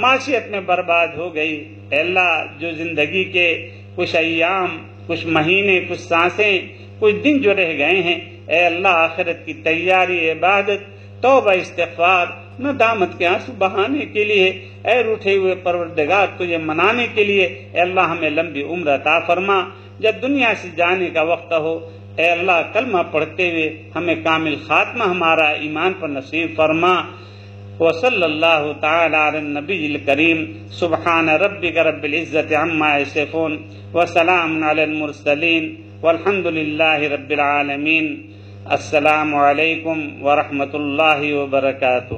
معصیت میں برباد ہو گئی، اے اللہ جو زندگی کے کچھ ایام، کچھ مہینے، کچھ سانسیں، کچھ دن جو رہ گئے ہیں اے اللہ آخرت کی تیاری، عبادت، توبہ، استغفار، ندامت کے آنسو بہانے کے لیے، اے روٹھے ہوئے پروردگار تجھے منانے کے لیے اے اللہ ہمیں لمبی عمر عطا فرما۔ جب دنیا سے جانے کا وقت ہو اے اللہ کلمہ پڑھتے ہوئے ہمیں کامل خاتمہ ہمارا ایمان پر نصیب فرما۔ وصلی اللہ تعالی علی النبی الکریم، سبحان ربک رب العزت عما یصفون، وسلام علی المرسلین، والحمد للہ رب العالمین۔ السلام علیکم ورحمۃ اللہ وبرکاتہ۔